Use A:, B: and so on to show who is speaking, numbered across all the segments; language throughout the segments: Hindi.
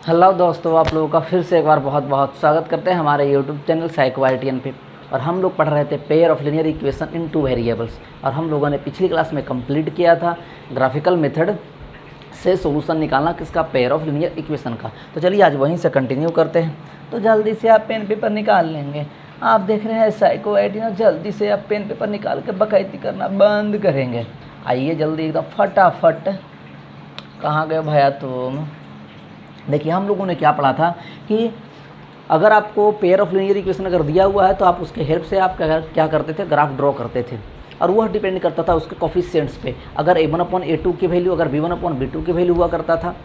A: हेलो दोस्तों, आप लोगों का फिर से एक बार बहुत बहुत स्वागत करते हैं हमारे यूट्यूब चैनल साइकोआईटीएन पे। और हम लोग पढ़ रहे थे pair of linear equation in two variables, और हम लोगों ने पिछली क्लास में कंप्लीट किया था ग्राफिकल मेथड से सॉल्यूशन निकालना किसका, पेयर ऑफ लीनियर इक्वेशन का। तो चलिए आज वहीं से कंटिन्यू करते हैं। तो जल्दी से आप पेन पेपर निकाल लेंगे। आप देख रहे हैं साइकोआईटीएन, जल्दी से आप पेन पेपर निकाल के बकायदी करना बंद करेंगे। आइए जल्दी एकदम फटाफट। कहाँ गए भैया तुम? देखिए हम लोगों ने क्या पढ़ा था कि अगर आपको पेयर ऑफ लीनियर इक्वेशन अगर दिया हुआ है तो आप उसके हेल्प से आप क्या करते थे, ग्राफ ड्रॉ करते थे। और वह डिपेंड करता था उसके कोफिशिएंट्स पे। अगर a1/a2 की वैल्यू अगर b1/b2 की वैल्यू हुआ करता था,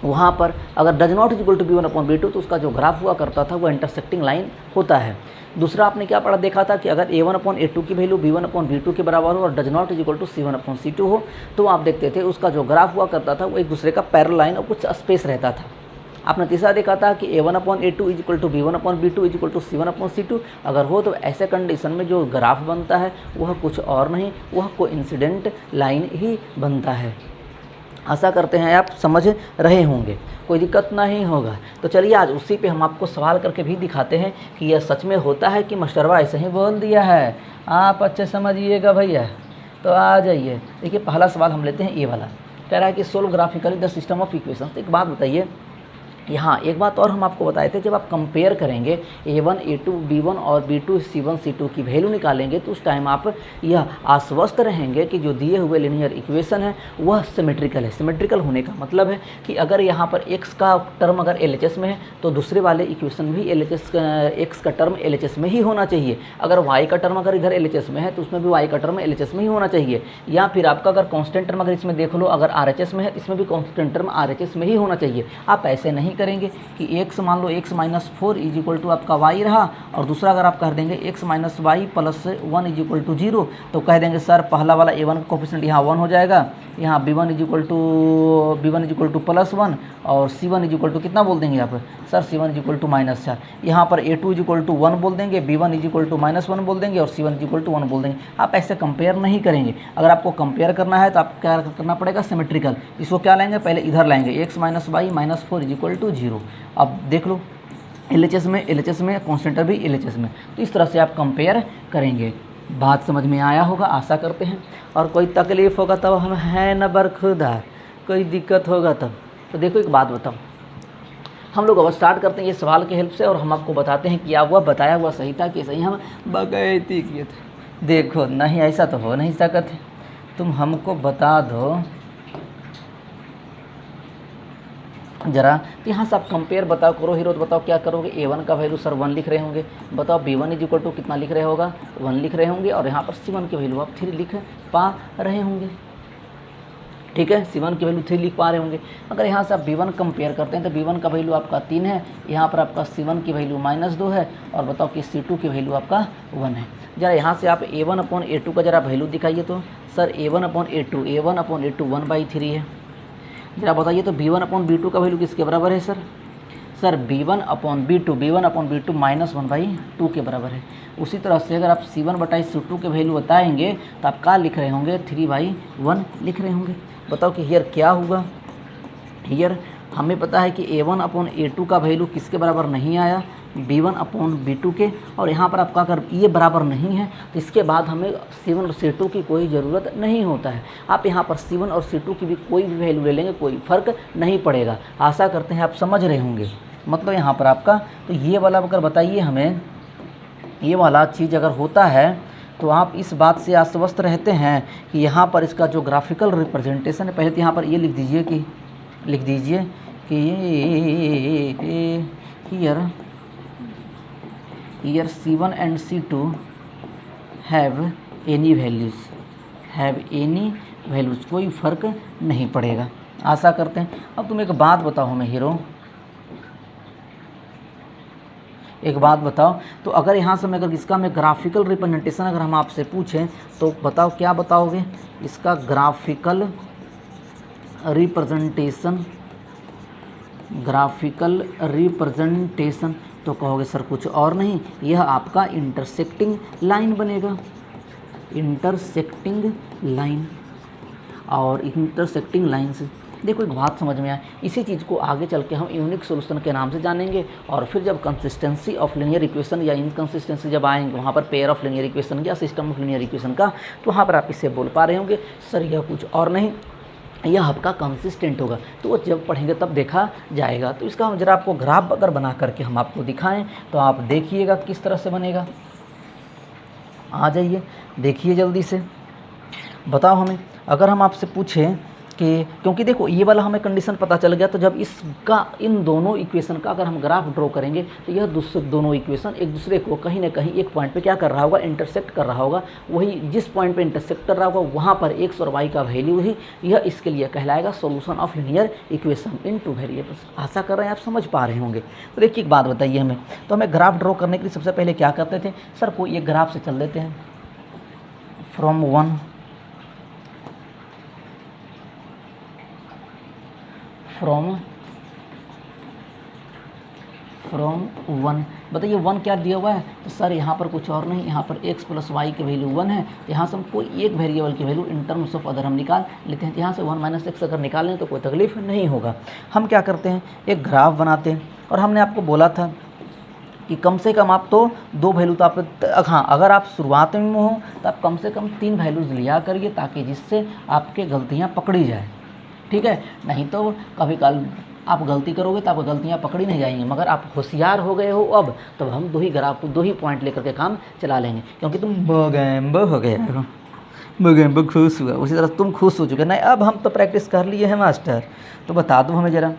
A: वहाँ पर अगर does not equal to b1/b2 तो उसका जो ग्राफ हुआ करता था वो इंटरसेक्टिंग लाइन होता है। दूसरा आपने क्या पढ़ा देखा था कि अगर a1/a2 की वैल्यू b1/b2 के बराबर हो और does not equal to c1/c2 हो तो आप देखते थे उसका जो ग्राफ हुआ करता था वो एक दूसरे का पैरेलल लाइन और कुछ स्पेस रहता था। आपने तीसरा देखा था कि a1/a2 equal to b1/b2 equal to c1/c2 अगर हो तो ऐसे कंडीशन में जो ग्राफ बनता है वह कुछ और नहीं, वह कोइंसिडेंट लाइन ही बनता है। आशा करते हैं आप समझ रहे होंगे, कोई दिक्कत नहीं होगा। तो चलिए आज उसी पे हम आपको सवाल करके भी दिखाते हैं कि यह सच में होता है कि मास्टरवा ऐसे ही बोल दिया है। आप अच्छे समझिएगा भैया। तो आ जाइए, देखिए पहला सवाल हम लेते हैं ये वाला। कह रहा है कि solve graphically the system of equation. एक बात बताइए, यहाँ एक बात और हम आपको बताए थे, जब आप कंपेयर करेंगे a1 a2 b1 और b2 c1 c2 की वैल्यू निकालेंगे तो उस टाइम आप यह आश्वस्त रहेंगे कि जो दिए हुए लीनियर इक्वेशन है वह सिमेट्रिकल है। सिमेट्रिकल होने का मतलब है कि अगर यहाँ पर x का टर्म अगर LHS में है तो दूसरे वाले इक्वेशन भी x का टर्म LHS में ही होना चाहिए। अगर y का टर्म अगर इधर LHS में है तो उसमें भी y का टर्म LHS में ही होना चाहिए। या फिर आपका अगर कॉन्स्टेंट टर्म अगर इसमें देख लो अगर RHS में है, इसमें भी कॉन्स्टेंट टर्म RHS में ही होना चाहिए। आप ऐसे नहीं करेंगे कि x मान लो x-4 इज इक्वल टू आपका y रहा, और दूसरा अगर आप कह देंगे x-y plus 1 is equal to 0 तो कह देंगे सर पहला वाला a1 का कोफिशिएंट यहाँ 1 हो जाएगा, यहाँ b1 is equal to plus 1 और c1 इज इक्वल टू कितना बोल देंगे आप sir, c1 is equal to -4। यहाँ पर a2 इज इक्वल टू 1 बोल देंगे, b1 इज इक्वल टू -1 बोल देंगे और c1 इज इक्वल टू 1 बोल देंगे। आप ऐसे कंपेयर नहीं करेंगे। अगर आपको कंपेयर करना है तो आप क्या करना पड़ेगा, सिमेट्रिकल। इसको क्या लेंगे, पहले इधर लाएंगे x-y-4 इज इक्वल टू 0। अब देख लो LHS में कॉन्स्टेंट भी LHS में, तो इस तरह से आप कंपेयर करेंगे। बात समझ में आया होगा आशा करते हैं। और कोई तकलीफ़ होगा तब हम हैं न बरखुरदार, कोई दिक्कत होगा तब। तो देखो एक बात बताओ, हम लोग अब स्टार्ट करते हैं ये सवाल के हेल्प से और हम आपको बताते हैं कि क्या हुआ, बताया हुआ सही था कि सही हम बगैती किए थे। देखो नहीं, ऐसा तो हो नहीं सकता है, तुम हमको बता दो जरा। तो यहाँ से आप कंपेयर बताओ करो हीरो, तो बताओ क्या करोगे। a1 का वैल्यू सर 1 लिख रहे होंगे, बताओ b1 इज इक्वल टू कितना लिख रहे होगा, 1 लिख रहे होंगे, और यहाँ पर c1 की वैल्यू आप 3 लिख पा रहे होंगे। ठीक है, c1 की वैल्यू 3 लिख पा रहे होंगे। अगर यहाँ से आप b1 कंपेयर करते हैं तो b1 का वैल्यू आपका 3 है, यहाँ पर आपका c1 की वैल्यू -2 है, और बताओ कि c2 की वैल्यू आपका 1 है। जरा यहाँ से आप a1/a2 का जरा वैल्यू दिखाइए। तो सर a1/a2 1/3 है। जरा बताइए तो b1/b2 का वैल्यू किसके बराबर है सर? सर b1/b2 -1/2 के बराबर है। उसी तरह से अगर आप c1/c2 के वैल्यू बताएंगे तो आप क्या लिख रहे होंगे, 3/1 लिख रहे होंगे। बताओ कि हियर क्या होगा। हियर हमें पता है कि a1/a2 का वैल्यू किसके बराबर नहीं आया, b1/b2 के, और यहाँ पर आपका अगर ये बराबर नहीं है तो इसके बाद हमें c1 और c2 की कोई ज़रूरत नहीं होता है। आप यहाँ पर c1 और c2 की भी कोई भी वैल्यू ले लेंगे, कोई फ़र्क नहीं पड़ेगा। आशा करते हैं आप समझ रहे होंगे। मतलब यहाँ पर आपका तो ये वाला अगर बताइए हमें, ये वाला चीज़ अगर होता है तो आप इस बात से आश्वस्त रहते हैं कि यहाँ पर इसका जो ग्राफिकल रिप्रेजेंटेशन है, पहले तो यहाँ पर ये लिख दीजिए कि here c1 and c2 have any values, कोई फ़र्क नहीं पड़ेगा। आशा करते हैं। अब तुम एक बात बताओ हमें हीरो, एक बात बताओ, तो अगर यहाँ से मैं अगर इसका मैं ग्राफिकल रिप्रेजेंटेशन अगर हम आपसे पूछें तो बताओ क्या बताओगे, इसका ग्राफिकल रिप्रेजेंटेशन तो कहोगे सर कुछ और नहीं, यह आपका इंटरसेक्टिंग लाइन बनेगा, इंटरसेक्टिंग लाइन। और इंटरसेक्टिंग लाइंस देखो एक बात समझ में आए, इसी चीज़ को आगे चल के हम यूनिक सोल्यूशन के नाम से जानेंगे। और फिर जब कंसिस्टेंसी ऑफ लीनियर इक्वेशन या इनकंसिस्टेंसी जब आएंगे वहाँ पर पेयर ऑफ लीनियर इक्वेशन या सिस्टम ऑफ लीनियर इक्वेशन का, तो वहाँ पर आप इससे बोल पा रहे होंगे सर यह कुछ और नहीं, यह आपका कंसिस्टेंट होगा। तो वो जब पढ़ेंगे तब देखा जाएगा। तो इसका हम जरा आपको ग्राफ अगर बना करके हम आपको दिखाएं तो आप देखिएगा किस तरह से बनेगा। आ जाइए देखिए जल्दी से, बताओ हमें। अगर हम आपसे पूछें कि, क्योंकि देखो ये वाला हमें कंडीशन पता चल गया, तो जब इसका इन दोनों इक्वेशन का अगर हम ग्राफ ड्रॉ करेंगे तो यह दोनों इक्वेशन एक दूसरे को कहीं ना कहीं एक पॉइंट पे क्या कर रहा होगा, इंटरसेक्ट कर रहा होगा। वही जिस पॉइंट पे इंटरसेक्ट कर रहा होगा वहाँ पर एक्स और वाई का वैल्यू ही यह इसके लिए कहलाएगा solution of linear equation in two variables. आशा कर रहे हैं आप समझ पा रहे होंगे। तो देखिए एक बात बताइए हमें, तो हमें ग्राफ ड्रॉ करने के लिए सबसे पहले क्या करते थे, सर कोई एक ग्राफ से चल देते हैं फ्रॉम वन। बताइए वन क्या दिया हुआ है, तो सर यहाँ पर कुछ और नहीं, यहाँ पर x प्लस वाई की वैल्यू 1 है। यहाँ से हम कोई एक वेरिएबल की value in terms of other हम निकाल लेते हैं। यहाँ से 1 माइनस एक्स अगर निकाल लें तो कोई तकलीफ नहीं होगा। हम क्या करते हैं, एक ग्राफ बनाते हैं। और हमने आपको बोला था कि कम से कम आप तो 2 वैल्यू तो आप, हाँ अगर आप शुरुआत में हो तो आप कम से कम 3 वैल्यूज़ लिया करिए, ताकि जिससे आपके गलतियाँ पकड़ी जाए। ठीक है, नहीं तो कभी कल आप गलती करोगे तो आपको गलतियाँ पकड़ी नहीं जाएंगी। मगर आप होशियार हो गए हो अब, तो हम 2 ही ग्राफ 2 ही पॉइंट लेकर के काम चला लेंगे, क्योंकि तुम बगैम्ब हो गए हो, बगैम्ब खुश हुआ, उसी तरह तुम खुश हो चुके। नहीं अब हम तो प्रैक्टिस कर लिए हैं मास्टर। तो बता दो हमें ज़रा,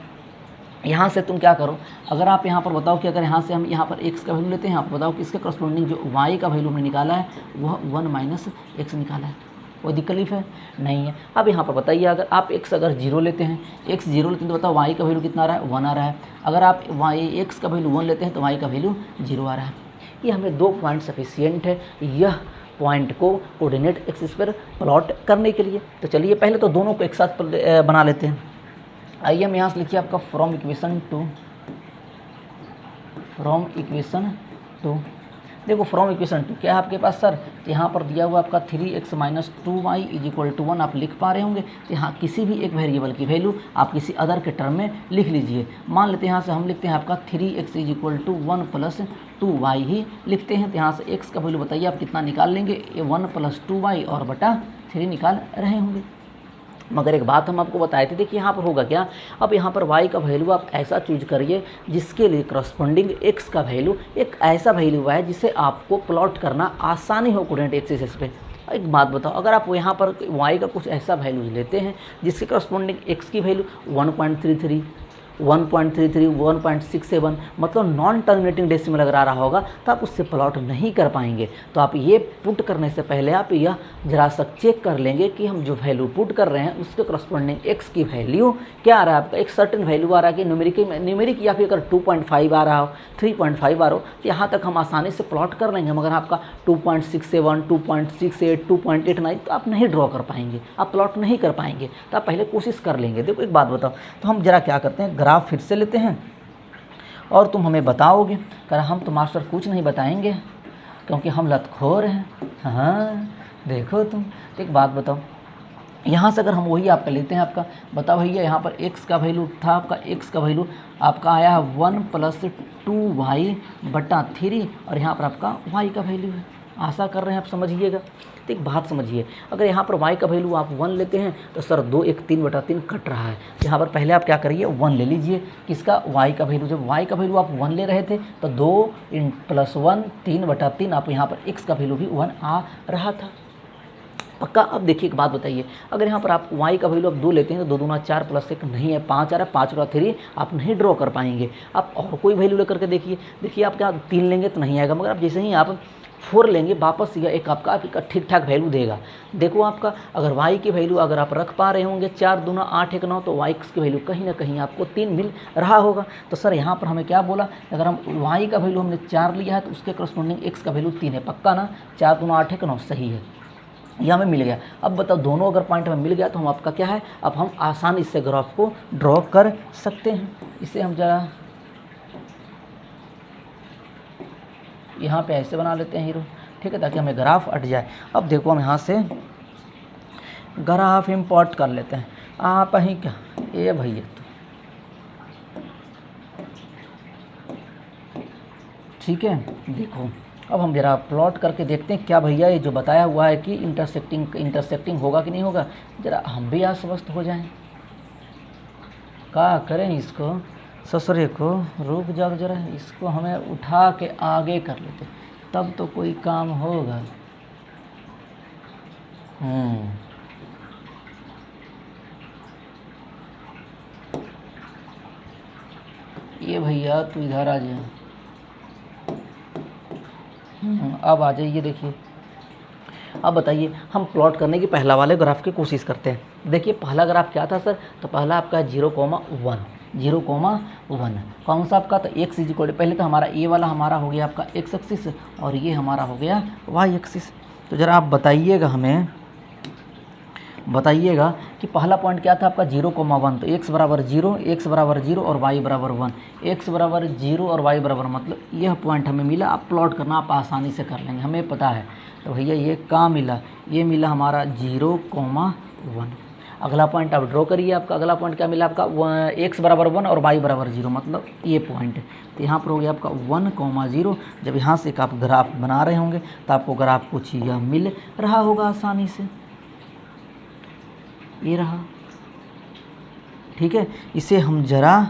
A: यहाँ से तुम क्या करो, अगर आप यहाँ पर बताओ कि अगर यहाँ से हम यहाँ पर x का वैल्यू लेते हैं, आप बताओ कि इसके करस्पॉन्डिंग जो y का वैल्यू हमने निकाला है वह 1 माइनस एक्स निकाला है। कोई तकलीफ है नहीं है। अब यहाँ पर बताइए, अगर आप x अगर 0 लेते हैं, x 0 लेते हैं तो बताओ y का वैल्यू कितना आ रहा है, 1 आ रहा है। अगर आप x का वैल्यू 1 लेते हैं तो y का वैल्यू 0 आ रहा है। ये हमें 2 पॉइंट सफिशियंट है यह पॉइंट को कोऑर्डिनेट एक्सिस पर प्लॉट करने के लिए। तो चलिए पहले तो दोनों को एक साथ बना लेते हैं। आइए हम यहाँ से लिखिए आपका फ्रॉम इक्वेशन टू। देखो फ्रॉम इक्वेशन टू क्या है आपके पास सर, तो यहाँ पर दिया हुआ आपका 3x minus 2y is equal to 1 आप लिख पा रहे होंगे। तो यहाँ किसी भी एक वेरिएबल की वैल्यू आप किसी अदर के टर्म में लिख लीजिए। मान लेते हैं यहाँ से हम लिखते हैं आपका 3x is equal to 1 plus 2y ही लिखते हैं। तो यहाँ से x का वैल्यू बताइए आप कितना निकाल लेंगे, 1 प्लस 2y और बटा 3 निकाल रहे होंगे। मगर एक बात हम आपको बताए थे, देखिए यहाँ पर होगा क्या, अब यहाँ पर y का वैल्यू आप ऐसा चूज करिए जिसके लिए करस्पॉन्डिंग x का वैल्यू एक ऐसा वैल्यू है जिसे आपको प्लॉट करना आसानी हो कोऑर्डिनेट एक्सिस पे। एक बात बताओ, अगर आप यहाँ पर y का कुछ ऐसा वैल्यू लेते हैं जिसके करस्पॉन्डिंग x की वैल्यू 1.33, 1.33, 1.67 मतलब नॉन टर्मिनेटिंग डेसिमल अगर आ रहा होगा तो आप उससे प्लॉट नहीं कर पाएंगे। तो आप ये पुट करने से पहले आप यह जरा सा चेक कर लेंगे कि हम जो वैल्यू पुट कर रहे हैं उसके करस्पॉन्डिंग x की वैल्यू क्या आ रहा है आपका, एक सर्टेन वैल्यू आ रहा है कि न्यूमेरिक या फिर अगर 2.5 आ रहा हो, 3.5 आ रहा हो, तो यहाँ तक हम आसानी से प्लॉट कर लेंगे। मगर आपका 2.67, 2.68, 2.89 तो आप नहीं ड्रॉ कर पाएंगे, आप प्लॉट नहीं कर पाएंगे। तो आप पहले कोशिश कर लेंगे। देखो एक बात बताओ, तो हम जरा क्या करते हैं, ग्राफ फिर से लेते हैं और तुम हमें बताओगे। कर हम तो मास्टर कुछ नहीं बताएंगे क्योंकि हम लतखोर हैं। हाँ देखो तुम, तो एक बात बताओ, यहाँ से अगर हम वही आपका लेते हैं, आपका बताओ भैया यहाँ पर x का वैल्यू था, आपका x का वैल्यू आपका आया है 1 प्लस 2y बटा 3 और यहाँ पर आपका y का वैल्यू है। आशा कर रहे हैं आप समझिएगा। तो एक बात समझिए, अगर यहाँ पर y का वैल्यू आप 1 लेते हैं तो सर 2 1 3 बटा 3 कट रहा है। यहाँ पर पहले आप क्या करिए 1 ले लीजिए, किसका, y का वैल्यू। जब y का वैल्यू आप 1 ले रहे थे तो 2 प्लस 1 3 बटा 3 आप यहाँ पर x का वैल्यू भी 1 आ रहा था पक्का। अब देखिए एक बात बताइए, अगर यहाँ पर आप y का वैल्यू आप 2 लेते हैं तो 2 दूना 4 प्लस 1 नहीं है 5 आ रहा है, 5 और 3 आप नहीं ड्रॉ कर पाएंगे। आप और कोई वैल्यू लेकर के देखिए आप क्या 3 लेंगे तो नहीं आएगा। मगर आप जैसे ही आप 4 लेंगे वापस यह एक आपका ठीक ठाक वैल्यू देगा। देखो आपका अगर y की वैल्यू अगर आप रख पा रहे होंगे 4 दूना 8 1 9 तो y की वैल्यू कहीं ना कहीं आपको 3 मिल रहा होगा। तो सर यहाँ पर हमें क्या बोला, अगर हम y का वैल्यू हमने 4 लिया है तो उसके करस्पॉन्डिंग x का वैल्यू 3 है पक्का ना, 4 दूना 8 1 9 सही है, यह हमें मिल गया। अब बताओ दोनों अगर पॉइंट हमें मिल गया तो हम आपका क्या है, अब हम आसानी से ग्राफ को ड्रॉ कर सकते हैं। इसे हम जरा यहाँ पे ऐसे बना लेते हैं हीरो, ठीक है, ताकि हमें ग्राफ हट जाए। अब देखो हम यहाँ से ग्राफ इंपोर्ट कर लेते हैं। आप ही क्या ये भैया तो ठीक है। देखो अब हम जरा प्लॉट करके देखते हैं क्या भैया ये जो बताया हुआ है कि इंटरसेक्टिंग होगा कि नहीं होगा, जरा हम भी आश्वस्त हो जाएं। क्या करें इसको, ससुरे को रुक जाओ जरा, इसको हमें उठा के आगे कर लेते तब तो कोई काम होगा। ये भैया तू इधर आ जाए। अब आ जाइए। देखिए अब बताइए हम प्लॉट करने की पहला वाले ग्राफ की कोशिश करते हैं। देखिए पहला ग्राफ क्या था सर, तो पहला आपका 0,1 0,1 कौन सा आपका, तो एक्स इज इक्वल, पहले तो हमारा ये वाला हमारा हो गया आपका एक्स एक्सिस और ये हमारा हो गया वाई एक्सिस। तो ज़रा आप बताइएगा, हमें बताइएगा कि पहला पॉइंट क्या था आपका 0,1, तो x बराबर 0 और y बराबर 1, x बराबर 0 और y बराबर, मतलब यह पॉइंट हमें मिला। आप प्लॉट करना आप आसानी से कर लेंगे, हमें पता है। तो भैया ये कहाँ मिला, ये मिला हमारा 0,1। अगला पॉइंट आप ड्रॉ करिए। आपका अगला पॉइंट क्या मिला आपका, x बराबर 1 और y बराबर 0, मतलब ये पॉइंट। तो यहाँ पर हो गया आपका 1,0। जब यहाँ से एक आप ग्राफ बना रहे होंगे तो आपको ग्राफ कुछ यह मिल रहा होगा आसानी से, ये रहा। ठीक है, इसे हम जरा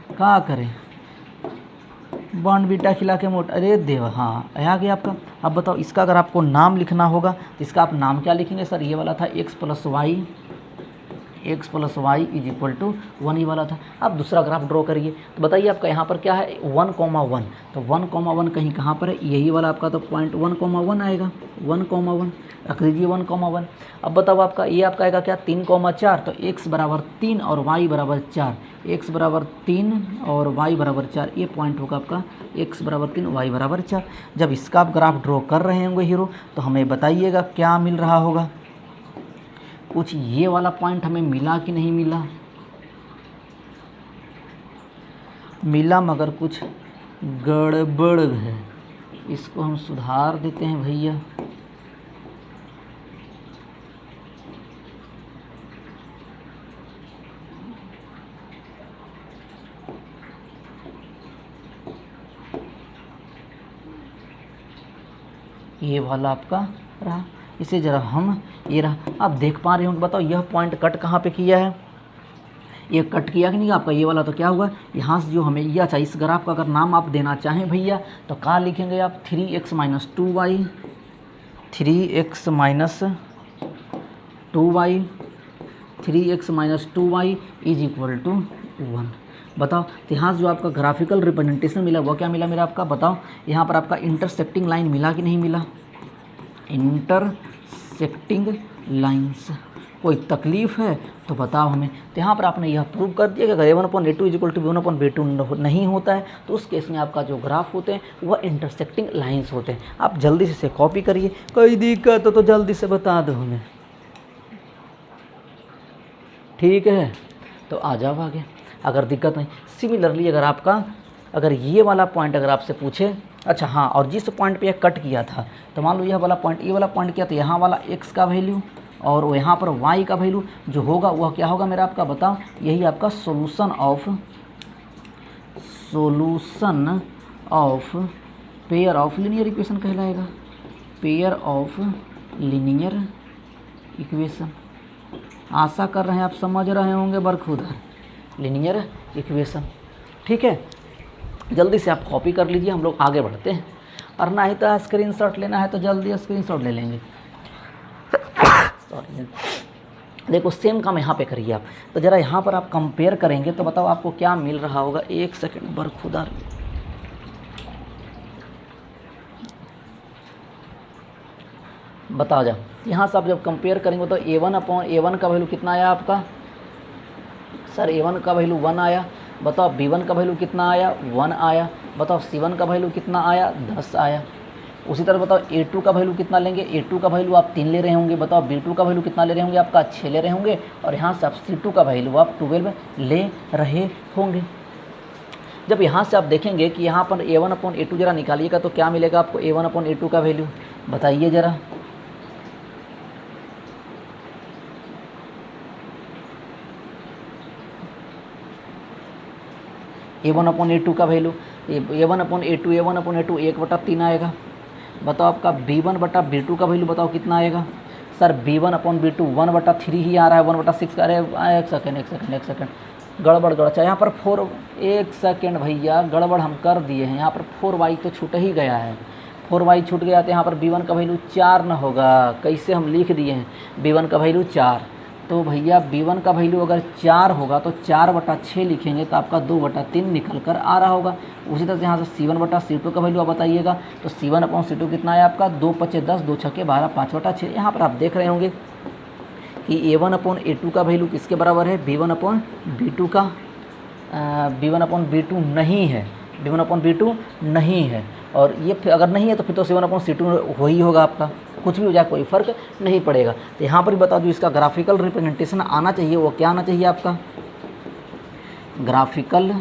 A: क्या करें, बॉन्ड बीटा खिला के मोटा, अरे देवा, हाँ आ गया आपका। अब बताओ इसका अगर आपको नाम लिखना होगा तो इसका आप नाम क्या लिखेंगे सर, ये वाला था x plus Y is equal to 1, ये वाला था। अब दूसरा ग्राफ ड्रॉ करिए। तो बताइए आपका यहाँ पर क्या है 1,1, तो 1,1 कहीं कहाँ पर है, यही वाला आपका तो पॉइंट 1,1 आएगा, 1,1 रख दीजिए 1,1। अब बताओ आपका ये आपका आएगा क्या 3,4, तो x बराबर 3 और y बराबर 4, x बराबर 3 और y बराबर 4, ये पॉइंट होगा आपका x बराबर 3 y बराबर 4। जब इसका आप ग्राफ ड्रॉ कर रहे होंगे हीरो, तो हमें बताइएगा क्या मिल रहा होगा, कुछ ये वाला पॉइंट हमें मिला कि नहीं मिला, मिला मगर कुछ गड़बड़ है, इसको हम सुधार देते हैं भैया। ये वाला आपका रहा, इसे जरा हम ये रहा, आप देख पा रहे हो। बताओ यह पॉइंट कट कहाँ पे किया है, ये कट किया कि नहीं आपका, ये वाला। तो क्या हुआ यहाँ से जो हमें ये, अच्छा इस ग्राफ का अगर नाम आप देना चाहें भैया तो क्या लिखेंगे आप, 3x minus 2y, 3x minus 2y is equal to 1। बताओ तो यहाँ जो आपका ग्राफिकल रिप्रेजेंटेशन मिला वो क्या मिला मेरा आपका, बताओ यहाँ पर आपका इंटरसेक्टिंग लाइन मिला कि नहीं मिला, इंटरसेक्टिंग लाइंस। कोई तकलीफ़ है तो बताओ हमें। तो यहाँ पर आपने यह प्रूव कर दिया कि अगर a1/a2 इक्वल टू b1/b2 नहीं होता है तो उस केस में आपका जो ग्राफ होते हैं वह इंटरसेक्टिंग लाइंस होते हैं। आप जल्दी से इसे कॉपी करिए, कोई दिक्कत हो तो जल्दी से बता दो हमें, ठीक है। तो आ जाओ आगे, अगर दिक्कत नहीं। सिमिलरली अगर आपका, अगर ये वाला पॉइंट अगर आपसे पूछे, अच्छा हाँ, और जिस पॉइंट पे यह कट किया था, तो मान लो यह वाला पॉइंट, ये वाला पॉइंट किया, तो यहाँ वाला x का वैल्यू और यहाँ पर y का वैल्यू जो होगा वह क्या होगा मेरा आपका, बताओ। यही आपका solution of pair of linear equation कहलाएगा, पेयर ऑफ लीनियर इक्वेशन। आशा कर रहे हैं आप समझ रहे होंगे बरखुदा, लीनियर इक्वेशन, ठीक है। जल्दी से आप कॉपी कर लीजिए, हम लोग आगे बढ़ते हैं। और ना ही तो स्क्रीनशॉट लेना है तो जल्दी स्क्रीनशॉट ले लेंगे। सॉरी, देखो सेम काम यहाँ पे करिए आप। तो ज़रा यहाँ पर आप कंपेयर करेंगे तो बताओ आपको क्या मिल रहा होगा। एक सेकंड बरखुदा, बता जाओ। यहाँ से आप जब कंपेयर करेंगे तो a1/a1 का वैल्यू कितना आया आपका सर, a1 का वैल्यू 1 आया। बताओ b1 का वैल्यू कितना आया, 1 आया। बताओ c1 का वैल्यू कितना आया, 10 आया। उसी तरह बताओ a2 का वैल्यू कितना लेंगे, a2 का वैल्यू आप 3 ले रहे होंगे। बताओ b2 का वैल्यू कितना ले रहे होंगे, आपका 6 ले रहे होंगे। और यहाँ से आप c2 का वैल्यू आप 12 ले रहे होंगे। जब यहाँ से आप देखेंगे कि यहाँ पर a1/a2 जरा निकालिएगा तो क्या मिलेगा आपको, a1/a2 का वैल्यू बताइए ज़रा। A1/A2 का वैल्यू A1/A2 A1/A2 1/3 आएगा। बताओ आपका B1/B2 का वैल्यू बताओ कितना आएगा। सर B1/B2 1/3 ही आ रहा है, 1/6 का। अरे एक सेकेंड गड़बड़ अच्छा यहाँ पर 4, एक सेकेंड भैया गड़बड़ हम कर दिए हैं। यहाँ पर 4y तो छूट ही गया है, 4y छूट गया तो यहाँ पर B1 का वैल्यू 4 ना होगा। कैसे हम लिख दिए हैं B1 का वैल्यू 4, तो भैया B1 का वैल्यू अगर 4 होगा तो 4/6 लिखेंगे तो आपका 2/3 निकल कर आ रहा होगा। उसी तरह से यहाँ से C1/C2 का वैल्यू आप बताइएगा, तो C1/C2 कितना है आपका 2×5 10, 2×6 12, 5/6। यहाँ पर आप देख रहे होंगे कि A1/A2 का वैल्यू किसके बराबर है, B1/B2 का। B1/B2 नहीं है, B1/B2 नहीं है, और ये अगर नहीं है तो फिर तो C1/C2 हो ही होगा आपका। कुछ भी हो जाए कोई फ़र्क नहीं पड़ेगा। तो यहाँ पर बता दूँ इसका ग्राफिकल रिप्रेजेंटेशन आना चाहिए, वो क्या आना चाहिए आपका, ग्राफिकल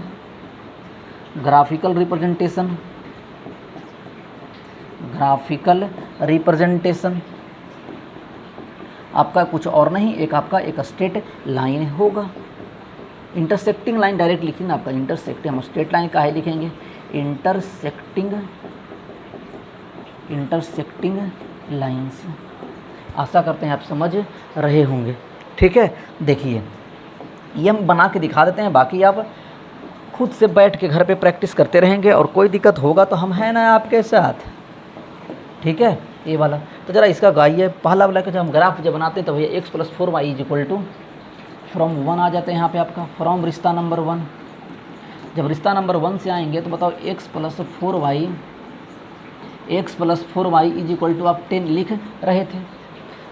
A: रिप्रेजेंटेशन आपका कुछ और नहीं, एक आपका एक स्ट्रेट लाइन होगा। इंटरसेक्टिंग लाइन डायरेक्ट लिखिए ना आपका, इंटरसेक्टिंग, हम स्ट्रेट लाइन का है लिखेंगे इंटरसेक्टिंग लाइंस। आशा करते हैं आप समझ रहे होंगे, ठीक है। देखिए ये हम बना के दिखा देते हैं, बाकी आप खुद से बैठ के घर पे प्रैक्टिस करते रहेंगे, और कोई दिक्कत होगा तो हम हैं ना आपके साथ, ठीक है। ये वाला तो ज़रा इसका गाइए, पहला वाला का जब हम ग्राफ जब बनाते हैं तो भैया x + 4y = फ्रॉम 1 आ जाते हैं यहाँ पे आपका, फ्रॉम रिश्ता नंबर 1। जब रिश्ता नंबर 1 से आएंगे तो बताओ x + 4y = आप 10 लिख रहे थे।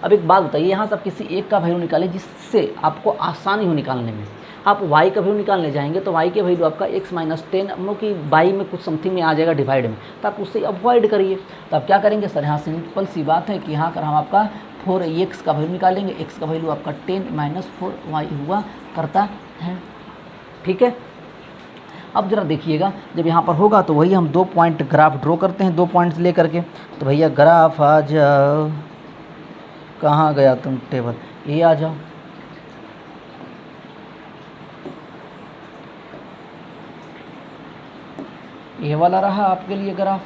A: अब एक बात बताइए, यहाँ से आप किसी एक का वैल्यू निकालें जिससे आपको आसानी हो निकालने में। आप y का वैल्यू निकालने जाएंगे तो y के वैल्यू आपका x - 10 हम लोग की y में कुछ समथिंग में आ जाएगा डिवाइड में, तो आप उससे अवॉइड करिए। तो आप क्या करेंगे सर, यहाँ सिंपल सी बात है कि यहाँ कर हम आपका 4x का वैल्यू निकालेंगे, x का वैल्यू आपका 10 - 4y हुआ करता है, ठीक है। अब ज़रा देखिएगा, जब यहाँ पर होगा तो वही हम 2 पॉइंट ग्राफ ड्रॉ करते हैं, 2 पॉइंट्स ले करके। तो भैया ग्राफ आ जाओ, कहाँ गया तुम टेबल, ये आ जाओ। ये वाला रहा आपके लिए ग्राफ,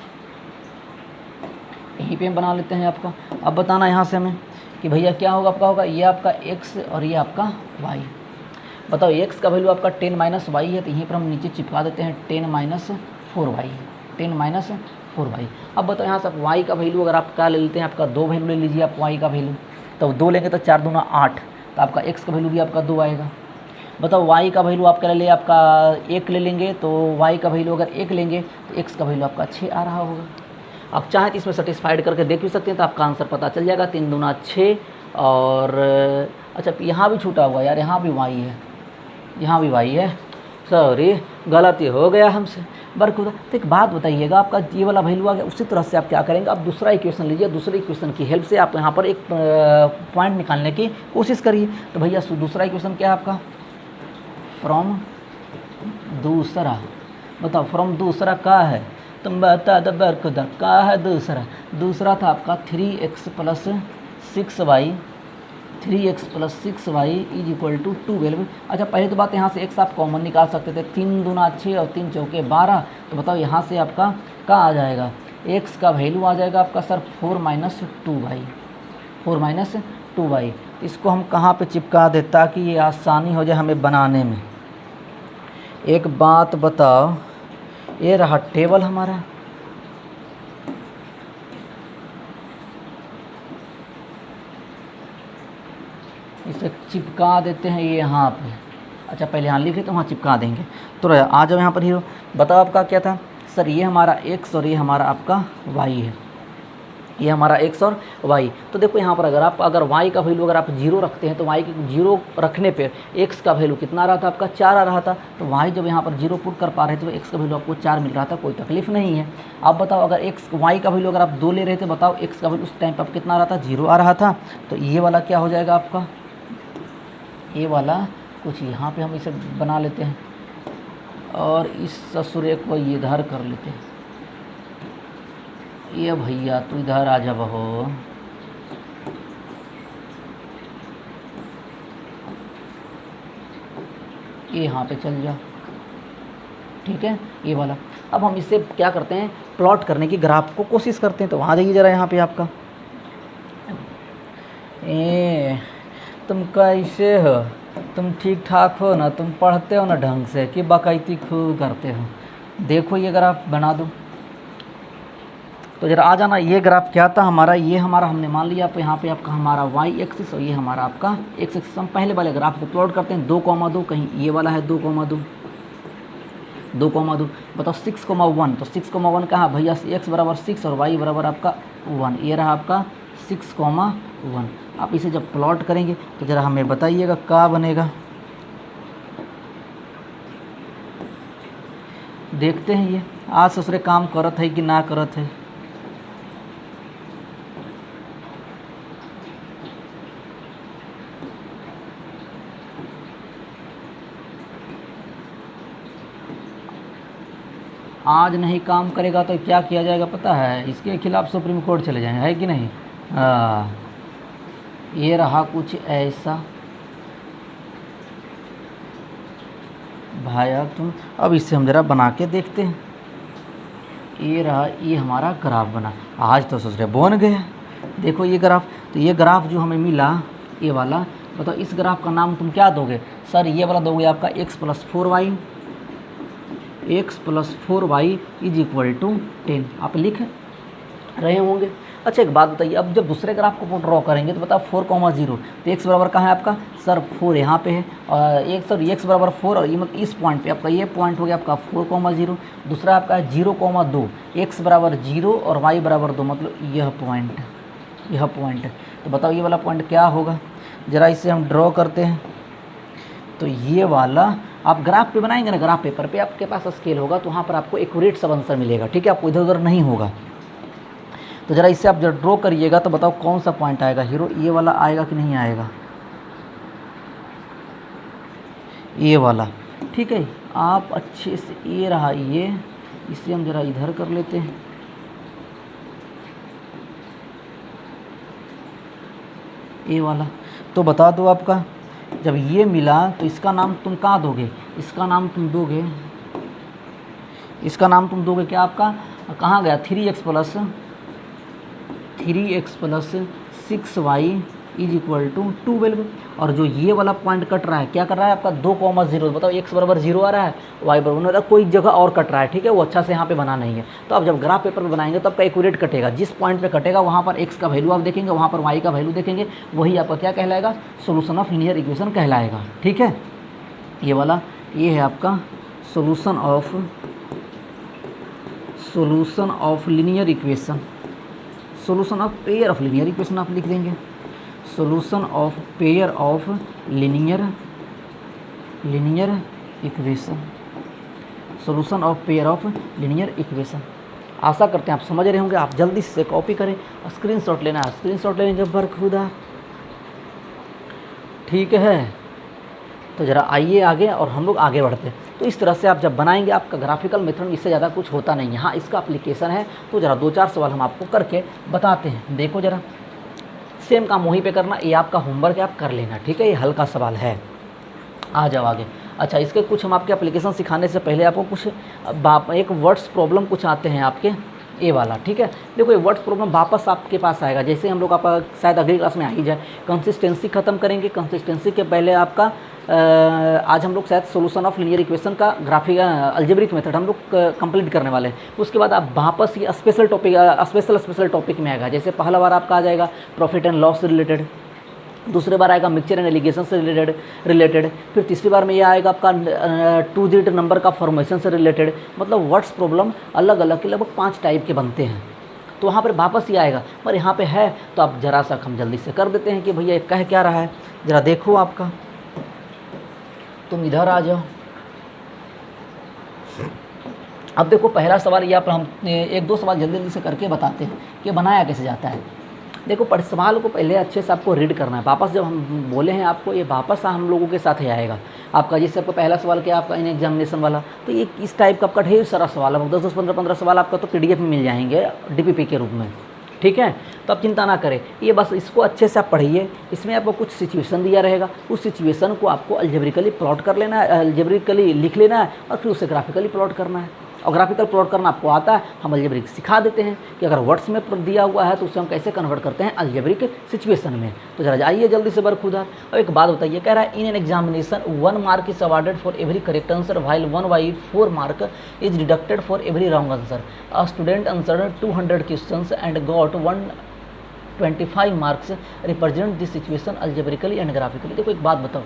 A: यहीं पे हम बना लेते हैं आपका। अब बताना यहाँ से हमें कि भैया क्या होगा आपका, होगा ये आपका x और ये आपका y। बताओ x का वैल्यू आपका 10 - y है, तो यहीं पर हम नीचे चिपका देते हैं 10 - 4y, 10 - 4y। अब बताओ यहाँ से आप y का वैल्यू अगर आप क्या ले लेते हैं, आपका 2 वैल्यू ले लीजिए आप y का वैल्यू, तो 2 लेंगे तो 4 दूना 8, तो आपका x का वैल्यू भी आपका 2 आएगा। बताओ y का वैल्यू आप क्या ले आपका 1 ले लेंगे, तो y का वैल्यू अगर 1 लेंगे तो x का वैल्यू आपका 6 आ रहा होगा। आप चाहें तो इसमें सेटिस्फाइड करके देख भी सकते हैं, तो आपका आंसर पता चल जाएगा, 3 दूना 6। और अच्छा यहाँ भी छूटा हुआ यार, यहाँ भी y है, यहाँ भी y है, सॉरी गलती हो गया हमसे बरखुदा। तो एक बात बताइएगा, आपका ये वाला वैल्यू आ गया, उसी तरह से आप क्या करेंगे, आप दूसरा इक्वेशन लीजिए, दूसरे इक्वेशन की हेल्प से आप यहाँ पर एक पॉइंट निकालने की कोशिश करिए। तो भैया दूसरा इक्वेशन क्या है आपका, फ्रॉम दूसरा, बताओ फ्रॉम दूसरा का है, तुम बता दो बरखुदा का है दूसरा। दूसरा था आपका 3x + 6y, 3x + 6y = 12। अच्छा पहले तो बात यहाँ से x आप कॉमन निकाल सकते थे, 3 दूना 6 और 3 चौके 12। तो बताओ यहाँ से आपका क्या आ जाएगा, x का वैल्यू आ जाएगा आपका सर 4 - 2y, 4 - 2y। इसको हम कहाँ पे चिपका दें ताकि ये आसानी हो जाए हमें बनाने में। एक बात बताओ, ये रहा टेबल हमारा, इसे चिपका देते हैं ये यहाँ पे। अच्छा पहले यहाँ लिखे तो वहाँ चिपका देंगे। तो आ जाओ यहाँ पर हीरो, बताओ आपका क्या था सर, ये हमारा x और ये हमारा आपका y है, ये हमारा x और y। तो देखो यहाँ पर अगर y का वैल्यू अगर आप 0 रखते हैं तो y के 0 रखने पे x का वैल्यू कितना आ रहा था आपका 4 आ रहा था। तो y जब यहाँ पर 0 पुट कर पा रहे थे तो x का वैल्यू आपको 4 मिल रहा था, कोई तकलीफ नहीं है। अब बताओ अगर y का वैल्यू अगर आप 2 ले रहे थे, बताओ x का वैल्यू उस टाइम पर आप कितना आ रहा था, 0 आ रहा था। तो ये वाला क्या हो जाएगा आपका, ये वाला कुछ यहाँ पर हम इसे बना लेते हैं और इस ससुरे को इधर कर लेते हैं। ये भैया तू इधर आ जा बहो, ये यहाँ पे चल जा। ठीक है, ये वाला। अब हम इससे क्या करते हैं, प्लॉट करने की ग्राफ को कोशिश करते हैं। तो वहाँ जाइए ज़रा, यहाँ पे आपका तुम कैसे हो, तुम ठीक ठाक हो ना, तुम पढ़ते हो ना ढंग से कि बाकायदी खूब करते हो। देखो ये ग्राफ बना दो। तो जरा आ जाना, ये ग्राफ क्या था हमारा, ये हमारा हमने मान लिया आप यहाँ पे आपका हमारा y एक्सिस और ये हमारा आपका x एक्सिस। हम पहले वाले ग्राफ को प्लॉट करते हैं 2,2, कहीं ये वाला है 2,2, 2,2 बताओ 6,1। तो 6,1 कहाँ भैया, x बराबर 6 और y बराबर आपका 1, ये रहा आपका 6,1। आप इसे जब प्लॉट करेंगे तो ज़रा हमें बताइएगा क्या बनेगा। देखते हैं ये आज ससुरे काम करत है कि ना करत है। आज नहीं काम करेगा तो क्या किया जाएगा पता है, इसके खिलाफ सुप्रीम कोर्ट चले जाएंगे, है कि नहीं। ये रहा कुछ ऐसा भाई। अब इससे हम ज़रा बना के देखते हैं। ये रहा, ये हमारा ग्राफ बना। आज तो सोच रहे बन गए। देखो ये ग्राफ, तो ये ग्राफ जो हमें मिला ये वाला, बताओ इस ग्राफ का नाम तुम क्या दोगे। सर ये वाला दोगे आपका x + 4y, x + 4y = 10। आप लिख रहे होंगे। अच्छा एक बात बताइए, अब जब दूसरे ग्राफ को ड्रॉ करेंगे तो बताओ 4,0 तो x बराबर कहाँ है आपका, सर 4 यहाँ पे है, और एक सर x बराबर 4 और ये मतलब इस पॉइंट पे आपका ये पॉइंट हो गया आपका 4,0। दूसरा आपका है 0,2, x बराबर 0 और y बराबर 2, मतलब यह पॉइंट। तो बताओ ये वाला पॉइंट क्या होगा, ज़रा इसे हम ड्रॉ करते हैं। तो ये वाला आप ग्राफ पे बनाएंगे ना, ग्राफ पेपर पे आपके पास स्केल होगा तो वहाँ पर आपको एक्यूरेट सब आंसर मिलेगा, ठीक है, आपको इधर उधर नहीं होगा। तो ज़रा इससे आप जब ड्रॉ करिएगा तो बताओ कौन सा पॉइंट आएगा हीरो, ये वाला आएगा कि नहीं आएगा, ये वाला, ठीक है। आप अच्छे से, ये रहा ये, इसे हम ज़रा इधर कर लेते हैं। ये वाला तो बता दो आपका, जब ये मिला तो इसका नाम तुम कहाँ दोगे, इसका नाम तुम दोगे क्या आपका, कहाँ गया 3x + 6y = 12। और जो ये वाला पॉइंट कट रहा है क्या कर रहा है आपका 2,0, बताओ x बराबर 0 आ रहा है, y बराबर, मतलब कोई जगह और कट रहा है, ठीक है, वो अच्छा से यहाँ पे बना नहीं है। तो आप जब ग्राफ पेपर पे बनाएंगे तो आपका एक्यूरेट कटेगा, जिस पॉइंट पे कटेगा वहाँ पर x का वैल्यू आप देखेंगे, वहाँ पर y का वैल्यू देखेंगे, वही आपका क्या कहलाएगा, सोल्यूशन ऑफ लीनियर इक्वेशन कहलाएगा, ठीक है। ये वाला ये है आपका solution of linear equation, solution of pair of linear equation आप लिख देंगे, solution of pair of linear equation, solution of pair of linear equation. आशा करते हैं आप समझ रहे होंगे। आप जल्दी से कॉपी करें, स्क्रीनशॉट लेना है, स्क्रीनशॉट लेने के बरखुदा, ठीक है। तो ज़रा आइए आगे और हम लोग आगे बढ़ते हैं। तो इस तरह से आप जब बनाएंगे आपका ग्राफिकल मेथड, इससे ज़्यादा कुछ होता नहीं है। हाँ इसका एप्लीकेशन है, तो ज़रा 2-4 सवाल हम आपको करके बताते हैं। देखो ज़रा, सेम काम वहीं पे करना, ये आपका होमवर्क है, आप कर लेना, ठीक है, ये हल्का सवाल है। आ जाओ आगे। अच्छा इसके कुछ हम आपके एप्लीकेशन सिखाने से पहले आपको कुछ एक वर्ड्स प्रॉब्लम कुछ आते हैं आपके, ये वाला, ठीक है। देखो ये वर्ड्स प्रॉब्लम वापस आपके पास आएगा, जैसे हम लोग आपका शायद अगली क्लास में आ ही जाए। कंसिस्टेंसी ख़त्म करेंगे, कंसिस्टेंसी के पहले आपका आज हम लोग शायद सोल्यूशन ऑफ लीनियर इक्वेशन का ग्राफिक अलजेब्रिक मेथड हम लोग कंप्लीट करने वाले हैं। उसके बाद आप वापस ये स्पेशल टॉपिक में आएगा। जैसे पहला बार आपका आ जाएगा प्रॉफिट एंड लॉस से रिलेटेड, दूसरे बार आएगा मिक्सचर एंड एलिगेशन से रिलेटेड, फिर तीसरी बार में ये आएगा आपका 2 डिजिट नंबर का फॉर्मेशन से रिलेटेड। मतलब वर्ड्स प्रॉब्लम अलग अलग के लगभग 5 टाइप के बनते हैं, तो वहाँ पर वापस ही आएगा। पर यहाँ पे है तो आप ज़रा सा हम जल्दी से कर देते हैं कि भैया कह क्या रहा है। ज़रा देखो आपका, तुम इधर आ जाओ। अब देखो पहला सवाल, ये आप हम 1-2 सवाल जल्दी से करके बताते हैं कि बनाया कैसे जाता है। देखो सवाल को पहले अच्छे से आपको रीड करना है। वापस जब हम बोले हैं आपको, ये वापस हम लोगों के साथ ही आएगा आपका। जैसे आपको पहला सवाल क्या आपका इन एग्जामिनेशन वाला, तो ये इस टाइप का आपका ढेर सारा सवाल है, 10-10, 15-15 सवाल आपका तो PDF में मिल जाएंगे DPP के रूप में, ठीक है। तो आप चिंता ना करें, ये बस इसको अच्छे से आप पढ़िए। इसमें आपको कुछ सिचुएशन दिया रहेगा, उस सिचुएशन को आपको अल्जेब्रिकली प्लॉट कर लेना है, अल्जेब्रिकली लिख लेना है और फिर उसे ग्राफिकली प्लॉट करना है। और ग्राफिकल प्लॉट करना आपको आता है, हम अल्जेब्रिक सिखा देते हैं कि अगर वर्ड्स में दिया हुआ है तो उसे हम कैसे कन्वर्ट करते हैं अल्जेब्रिक सिचुएशन में। तो जरा जाइए जल्दी से बरखुदा। अब एक बात बताइए, कह रहा है in an examination 1 mark is awarded for every correct answer while 1/4 mark is deducted for every wrong answer. A student answered 200 questions and got 125 marks. Represent this situation algebraically and graphically. देखो एक बात बताओ,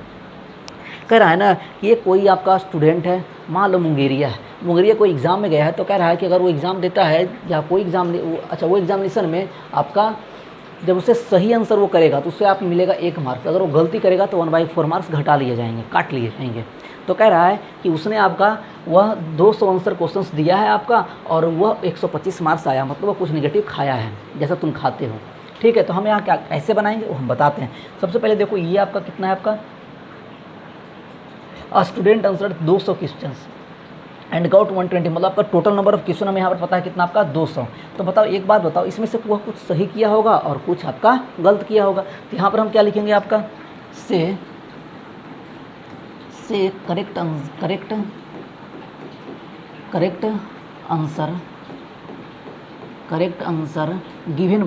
A: कह रहा है ना कि ये कोई आपका स्टूडेंट है, मान लो मुंगेरिया है, मुंगेरिया कोई एग्ज़ाम में गया है, तो कह रहा है कि अगर वो एग्ज़ाम देता है या कोई एग्ज़ाम, अच्छा वो एग्जामिनेशन में आपका जब उसे सही आंसर वो करेगा तो उससे आप मिलेगा 1 मार्क्स, अगर वो गलती करेगा तो 1/4 मार्क्स घटा लिए जाएंगे, काट लिए जाएंगे। तो कह रहा है कि उसने आपका वह 200 आंसर क्वेश्चंस दिया है आपका और वह 125 मार्क्स आया, मतलब वह कुछ निगेटिव खाया है जैसा तुम खाते हो। ठीक है, तो हम यहाँ क्या कैसे बनाएंगे वो हम बताते हैं। सबसे पहले देखो ये आपका कितना है, आपका student answer 200 question and got 120, मतलब आपका टोटल नंबर ऑफ क्वेश्चन हमें यहाँ पर पता है कितना आपका 200। तो बताओ एक बात बताओ, इसमें से वह कुछ सही किया होगा और कुछ आपका गलत किया होगा। तो यहाँ पर हम क्या लिखेंगे, आपका से correct answer given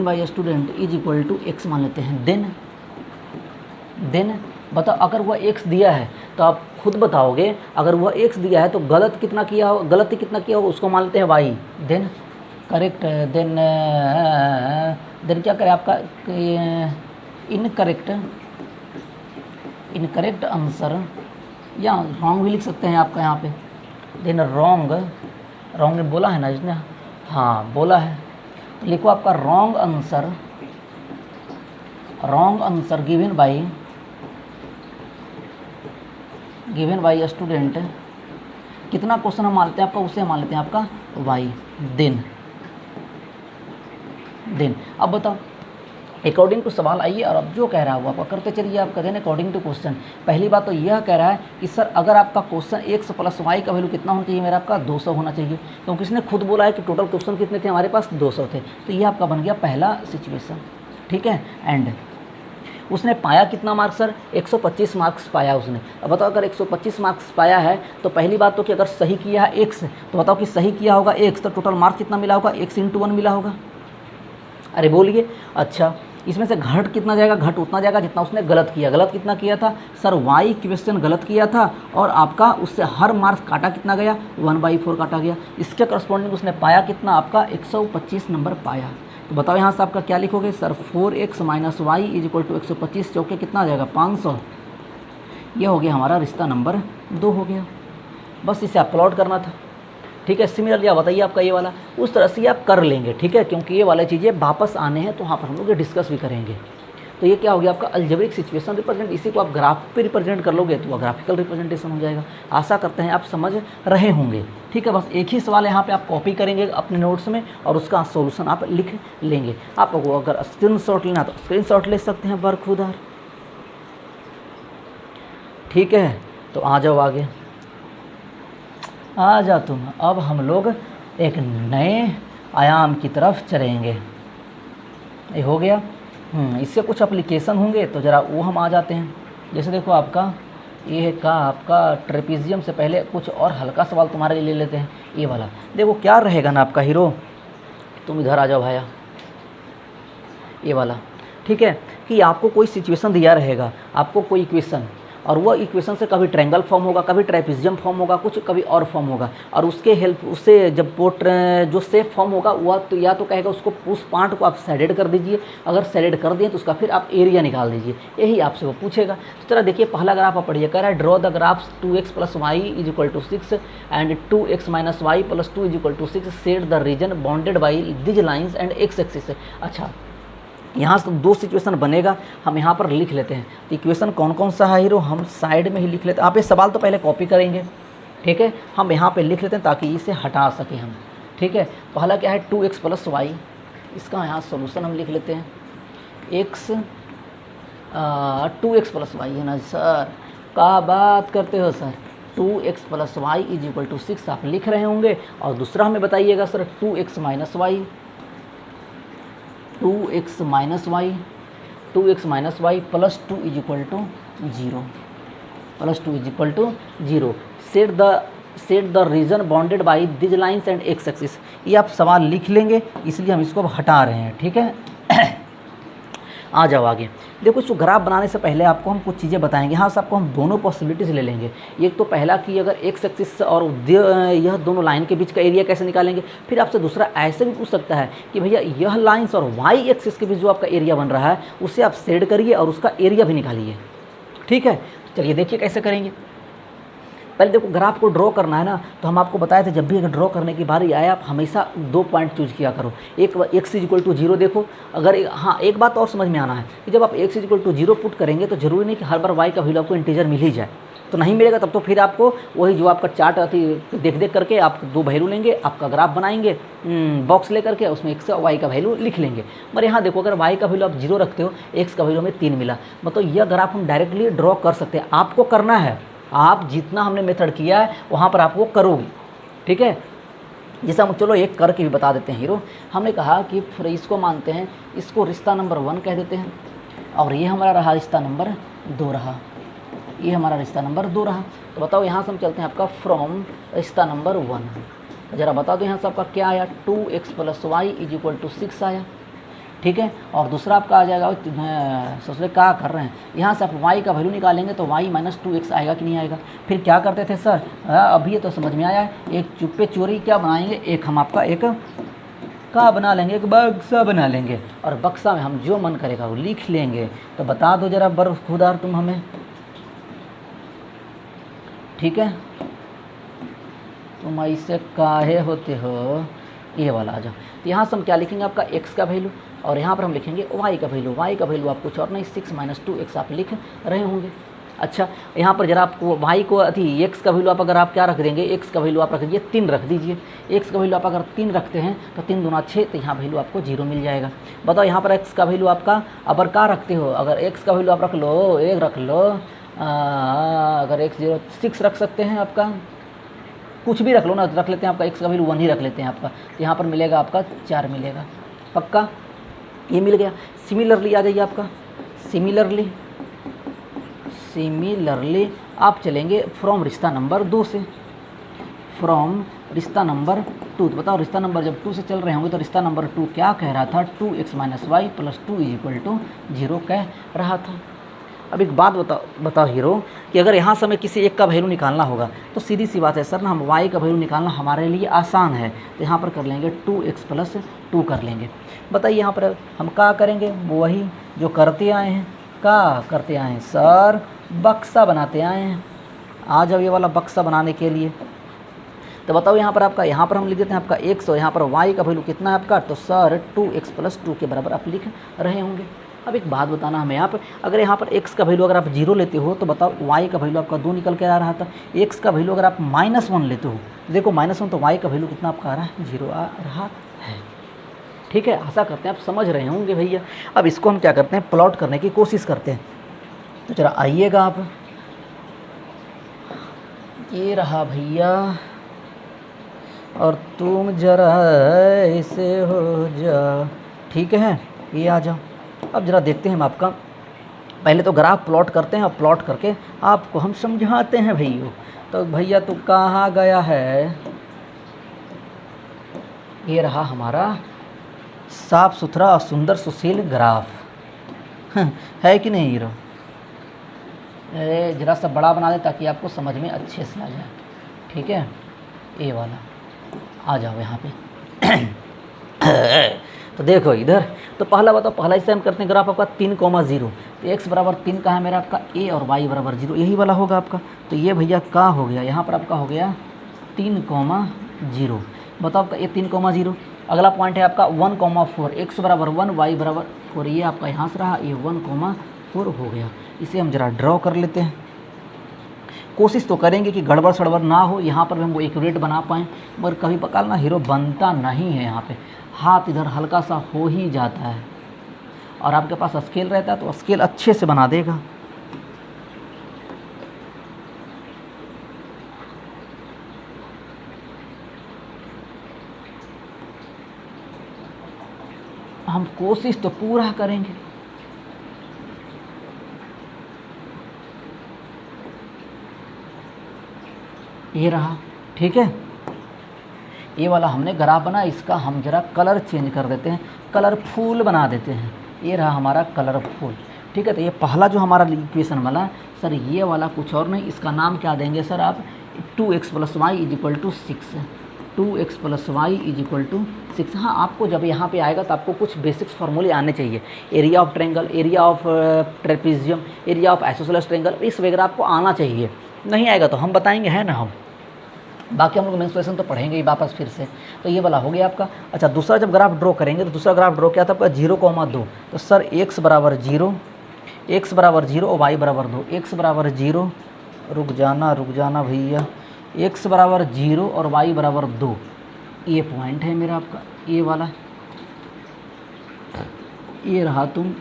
A: by student is equal to x मान लेते हैं। देन बताओ अगर वह x दिया है तो आप खुद बताओगे, अगर वह x दिया है तो गलती कितना किया होगा उसको मान लेते हैं y। देन करेक्ट, देन क्या करें आपका इनकरेक्ट आंसर या रॉन्ग भी लिख सकते हैं आपका यहाँ पे। देन रॉन्ग ने बोला है ना इसने, हाँ बोला है, तो लिखो आपका wrong answer given by student. कितना क्वेश्चन हम मानते हैं आपका, उसे मान लेते हैं आपका y। देन अब बताओ अकॉर्डिंग टू सवाल आइए और अब जो कह रहा है वो आपका करते चलिए। आप करें अकॉर्डिंग टू क्वेश्चन। पहली बात तो यह कह रहा है कि सर अगर आपका क्वेश्चन x + y का वैल्यू कितना होना चाहिए, मेरा आपका 200 होना चाहिए, क्योंकि इसने खुद बोला है कि टोटल क्वेश्चन कितने थे हमारे पास, 200 थे। तो ये आपका बन गया पहला सिचुएशन। ठीक है, एंड उसने पाया कितना मार्क्स सर, 125 मार्क्स पाया उसने। अब बताओ अगर 125 मार्क्स पाया है तो पहली बात तो कि अगर सही किया है x, तो बताओ कि सही किया होगा x, तो टोटल मार्क्स कितना मिला होगा, x × 1 मिला होगा। अरे बोलिए, अच्छा इसमें से घट कितना जाएगा, घट उतना जाएगा जितना उसने गलत किया। गलत कितना किया था सर, y क्वेश्चन गलत किया था और आपका उससे हर मार्क्स काटा कितना गया, 1/4 काटा गया। इसके करस्पॉन्डिंग उसने पाया कितना, आपका 125 नंबर पाया। तो बताओ यहाँ से आपका क्या लिखोगे सर, 4x - y = 125 चौके कितना आ जाएगा, 500। ये हो गया हमारा रिश्ता नंबर 2 हो गया। बस इसे आप प्लॉट करना था। ठीक है, सिमिलरली आप बताइए आपका ये वाला, उस तरह से आप कर लेंगे। ठीक है, क्योंकि ये वाली चीज़ें वापस आने हैं तो वहाँ पर हम लोग डिस्कस भी करेंगे। तो ये क्या हो गया आपका अलजेब्रिक सिचुएशन रिप्रेजेंट। इसी को आप ग्राफ पे रिप्रेजेंट कर लोगे तो वह ग्राफिकल रिप्रेजेंटेशन हो जाएगा। आशा करते हैं आप समझ रहे होंगे। ठीक है, बस एक ही सवाल यहाँ पे आप कॉपी करेंगे अपने नोट्स में और उसका सोल्यूशन आप लिख लेंगे। आपको अगर स्क्रीनशॉट लेना तो स्क्रीनशॉट ले सकते हैं बरखुदार। ठीक है, तो आ जाओ आगे, आ जा तुम। अब हम लोग एक नए आयाम की तरफ चलेंगे। ये हो गया। इससे कुछ एप्लीकेशन होंगे तो ज़रा वो हम आ जाते हैं। जैसे देखो आपका ये का आपका ट्रेपीजियम से पहले कुछ और हल्का सवाल तुम्हारे लिए ले लेते हैं। ये वाला देखो क्या रहेगा ना आपका हीरो, तुम इधर आ जाओ भाया। ये वाला ठीक है कि आपको कोई सिचुएशन दिया रहेगा, आपको कोई इक्वेशन, और वह इक्वेशन से कभी ट्रायंगल फॉर्म होगा, कभी ट्रेपीजियम फॉर्म होगा, कुछ कभी और फॉर्म होगा। और उसके हेल्प उससे जब वो जो शेप फॉर्म होगा वह तो या तो कहेगा उसको उस पार्ट को आप सेलेक्ट कर दीजिए, अगर सेलेक्ट कर दिए तो उसका फिर आप एरिया निकाल दीजिए। यही आपसे वो पूछेगा। तो चला देखिए पहला ग्राफ आप पढ़िए, कह रहा है draw the graphs 2x + y = 6 and 2x - y + 2 = 6 set the region bounded by these lines and x axis. अच्छा यहाँ से 2 सिचुएशन बनेगा, हम यहाँ पर लिख लेते हैं। तो इक्वेशन कौन कौन सा है हीरो, हम साइड में ही लिख लेते हैं। आप ये सवाल तो पहले कॉपी करेंगे, ठीक है, हम यहाँ पे लिख लेते हैं ताकि इसे हटा सकें हम। ठीक है, पहला क्या है 2x + y, इसका यहाँ सोल्यूशन हम लिख लेते हैं। 2x + y है ना सर, क्या बात करते हो sir, 2x plus Y is equal to 6 आप लिख रहे होंगे। और दूसरा हमें बताइएगा sir 2x minus Y, 2x minus Y, 2x minus Y plus 2 is equal to 0, plus 2 is equal to 0। Set the region bounded by these lines and X axis. ये आप सवाल लिख लेंगे, इसलिए हम इसको हटा रहे हैं, ठीक है। आ जाओ आगे। देखो इसको ग्राफ बनाने से पहले आपको हम कुछ चीज़ें बताएंगे। यहाँ से आपको हम दोनों पॉसिबिलिटीज़ ले लेंगे। एक तो पहला कि अगर एक्स एक्सिस और यह दोनों लाइन के बीच का एरिया कैसे निकालेंगे। फिर आपसे दूसरा ऐसे भी पूछ सकता है कि भैया यह लाइन्स और वाई एक्सिस के बीच जो आपका एरिया बन रहा है उसे आप शेड करिए और उसका एरिया भी निकालिए, ठीक है। चलिए देखिए कैसे करेंगे। पहले देखो ग्राफ को ड्रॉ करना है ना, तो हम आपको बताए थे जब भी अगर ड्रॉ करने की बारी आए आप हमेशा 2 पॉइंट चूज किया करो। एक एक्स इज इक्वल टू 0 देखो। अगर हाँ एक बात और समझ में आना है कि जब आप X is equal to 0 put करेंगे तो जरूरी नहीं कि हर बार वाई का वैल्यू आपको इंटीजर मिल ही जाए, तो नहीं मिलेगा। तब तो फिर आपको वही जो आपका चार्ट देख देख करके आप 2 वैल्यू लेंगे, आपका ग्राफ बनाएंगे बॉक्स ले करके, उसमें एक्स और वाई का वैल्यू लिख लेंगे। मगर यहाँ देखो अगर वाई का वैल्यू आप 0 रखते हो, एक्स का वैल्यू हमें 3 मिला, मतलब यह ग्राफ हम डायरेक्टली ड्रॉ कर सकते हैं। आपको करना है, आप जितना हमने मेथड किया है वहाँ पर आपको करोगे, ठीक है। जैसे हम चलो एक करके भी बता देते हैं हीरो। हमने कहा कि फिर इसको मानते हैं, इसको रिश्ता नंबर 1 कह देते हैं, और ये हमारा रहा रिश्ता नंबर 2 रहा, ये हमारा रिश्ता नंबर 2 रहा। तो बताओ यहाँ से हम चलते हैं आपका फ्रॉम रिश्ता नंबर 1। ज़रा बता दो यहाँ से आपका क्या आया, 2x plus Y is equal to 6 आया, ठीक है। और दूसरा आपका आ जाएगा, सोचले क्या कर रहे हैं, यहाँ से आप y का वैल्यू निकालेंगे तो y माइनस 2x आएगा कि नहीं आएगा। फिर क्या करते थे सर, अभी ये तो समझ में आया है, एक चुप्पे चोरी क्या बनाएंगे, एक हम आपका एक का बना लेंगे, एक बक्सा बना लेंगे, और बक्सा में हम जो मन करेगा वो लिख लेंगे। तो बता दो जरा बर्फ खुदार तुम हमें, ठीक है। तुम ऐसे काहे होते हो, ये वाला आ जाओ। तो यहाँ से हम क्या लिखेंगे, आपका x का वैल्यू, और यहाँ पर हम लिखेंगे y का वैल्यू। y का वैल्यू आप कुछ और नहीं 6 माइनस 2x आप लिख रहे होंगे। अच्छा यहाँ पर जरा आपको y को x का वैल्यू आप अगर आप क्या रख देंगे, x का वैल्यू आप रख दीजिए 3 रख दीजिए। x का वैल्यू आप अगर 3 रखते हैं तो 3 दूना 6, तो यहाँ वैल्यू आपको 0 मिल जाएगा। बताओ यहाँ पर x का वैल्यू आपका अगर क्या रखते हो, अगर x का वैल्यू आप रख लो 1 रख लो, अगर x 0 6 रख सकते हैं, आपका कुछ भी रख लो ना, रख लेते हैं आपका x का वैल्यू 1 ही रख लेते हैं आपका, तो यहाँ पर मिलेगा आपका 4 मिलेगा, पक्का ये मिल गया। सिमिलरली आ जाइए आपका, सिमिलरली आप चलेंगे फ्रॉम रिश्ता नंबर 2 से, फ्रॉम रिश्ता नंबर 2। तो बताओ रिश्ता नंबर जब 2 से चल रहे होंगे तो रिश्ता नंबर 2 क्या कह रहा था, 2x minus Y plus 2 is equal to 0 कह रहा था। अब एक बात बताओ हीरो कि अगर यहाँ से हमें किसी एक का वैल्यू निकालना होगा तो सीधी सी बात है सर ना, हम y का वैल्यू निकालना हमारे लिए आसान है, तो यहाँ पर कर लेंगे 2x प्लस 2 कर लेंगे। बताइए यहाँ पर हम क्या करेंगे, वही जो करते आए हैं, क्या करते आए हैं सर, बक्सा बनाते आए हैं। आ जाओ ये वाला बक्सा बनाने के लिए। तो बताओ यहाँ पर आपका, यहाँ पर हम लिख देते हैं आपका x, और यहाँ पर y का वैल्यू कितना है आपका, तो सर 2x प्लस 2 के बराबर आप लिख रहे होंगे। अब एक बात बताना हमें यहाँ पर, अगर यहाँ पर x का वैल्यू अगर आप 0 लेते हो तो बताओ y का वैल्यू आपका 2 निकल के आ रहा था। x का वैल्यू अगर आप -1 लेते हो, देखो -1, तो y का वैल्यू कितना आपका आ रहा है, 0 आ रहा है, ठीक है। आशा करते हैं आप समझ रहे होंगे भैया। अब इसको हम क्या करते हैं, प्लॉट करने की कोशिश करते हैं। तो जरा आइएगा आप, ये रहा भैया, और तुम जरा ऐसे हो जा, ठीक है, ये आ जाओ। अब जरा देखते हैं हम आपका, पहले तो ग्राफ प्लॉट करते हैं, और प्लॉट करके आपको हम समझाते हैं भैया। तो भैया तू कहाँ गया है, ये रहा हमारा साफ सुथरा और सुंदर सुशील ग्राफ है कि नहीं हीरो। जरा सा बड़ा बना दे ताकि आपको समझ में अच्छे से आ जाए, ठीक है। ये वाला आ जाओ यहाँ पे तो देखो इधर, तो पहला बताओ, पहला हिस्सा हम करते हैं ग्राफ आपका 3,0, तो x बराबर 3 का है मेरा आपका a, और y बराबर 0, यही वाला होगा आपका। तो ये भैया क्या हो गया, यहाँ पर आपका हो गया 3,0। बताओ आपका ये 3,0। अगला पॉइंट है आपका 1,4, x बराबर 1, y बराबर 4, ये आपका यहाँ से रहा, ये 1,4 हो गया। इसे हम जरा ड्रॉ कर लेते हैं। कोशिश तो करेंगे कि गड़बड़ सड़बड़ ना हो, यहाँ पर भी हम वो एक्यूरेट बना पाएँ, मगर कभी पकालना हीरो बनता नहीं है। यहाँ पे हाथ इधर हल्का सा हो ही जाता है, और आपके पास स्केल रहता है तो स्केल अच्छे से बना देगा। हम कोशिश तो पूरा करेंगे। ये रहा, ठीक है। ये वाला हमने ग्राफ बना, इसका हम जरा कलर चेंज कर देते हैं, कलरफुल बना देते हैं। ये रहा हमारा कलरफुल, ठीक है। तो ये पहला जो हमारा इक्वेशन वाला सर, ये वाला कुछ और नहीं, इसका नाम क्या देंगे सर आप, 2x + y = 6, 2x + y = 6। हाँ, आपको जब यहाँ पे आएगा तो आपको कुछ बेसिक्स फार्मूले आने चाहिए, area of triangle, area of trapezium, area of isosceles triangle, इस वगैरह आपको आना चाहिए। नहीं आएगा तो हम बताएंगे, है ना। हम बाकी हम लोग मेंस्ट्रुएशन तो पढ़ेंगे ही वापस फिर से। तो ये वाला हो गया आपका। अच्छा, दूसरा जब ग्राफ ड्रॉ करेंगे तो दूसरा ग्राफ ड्रॉ क्या था आपका, 0,2। तो सर x = 0, x = 0 और y = 2। x = 0, रुक जाना भैया, x = 0 और y = 2। ये पॉइंट है मेरा आपका, ये वाला, ये रहा तुम,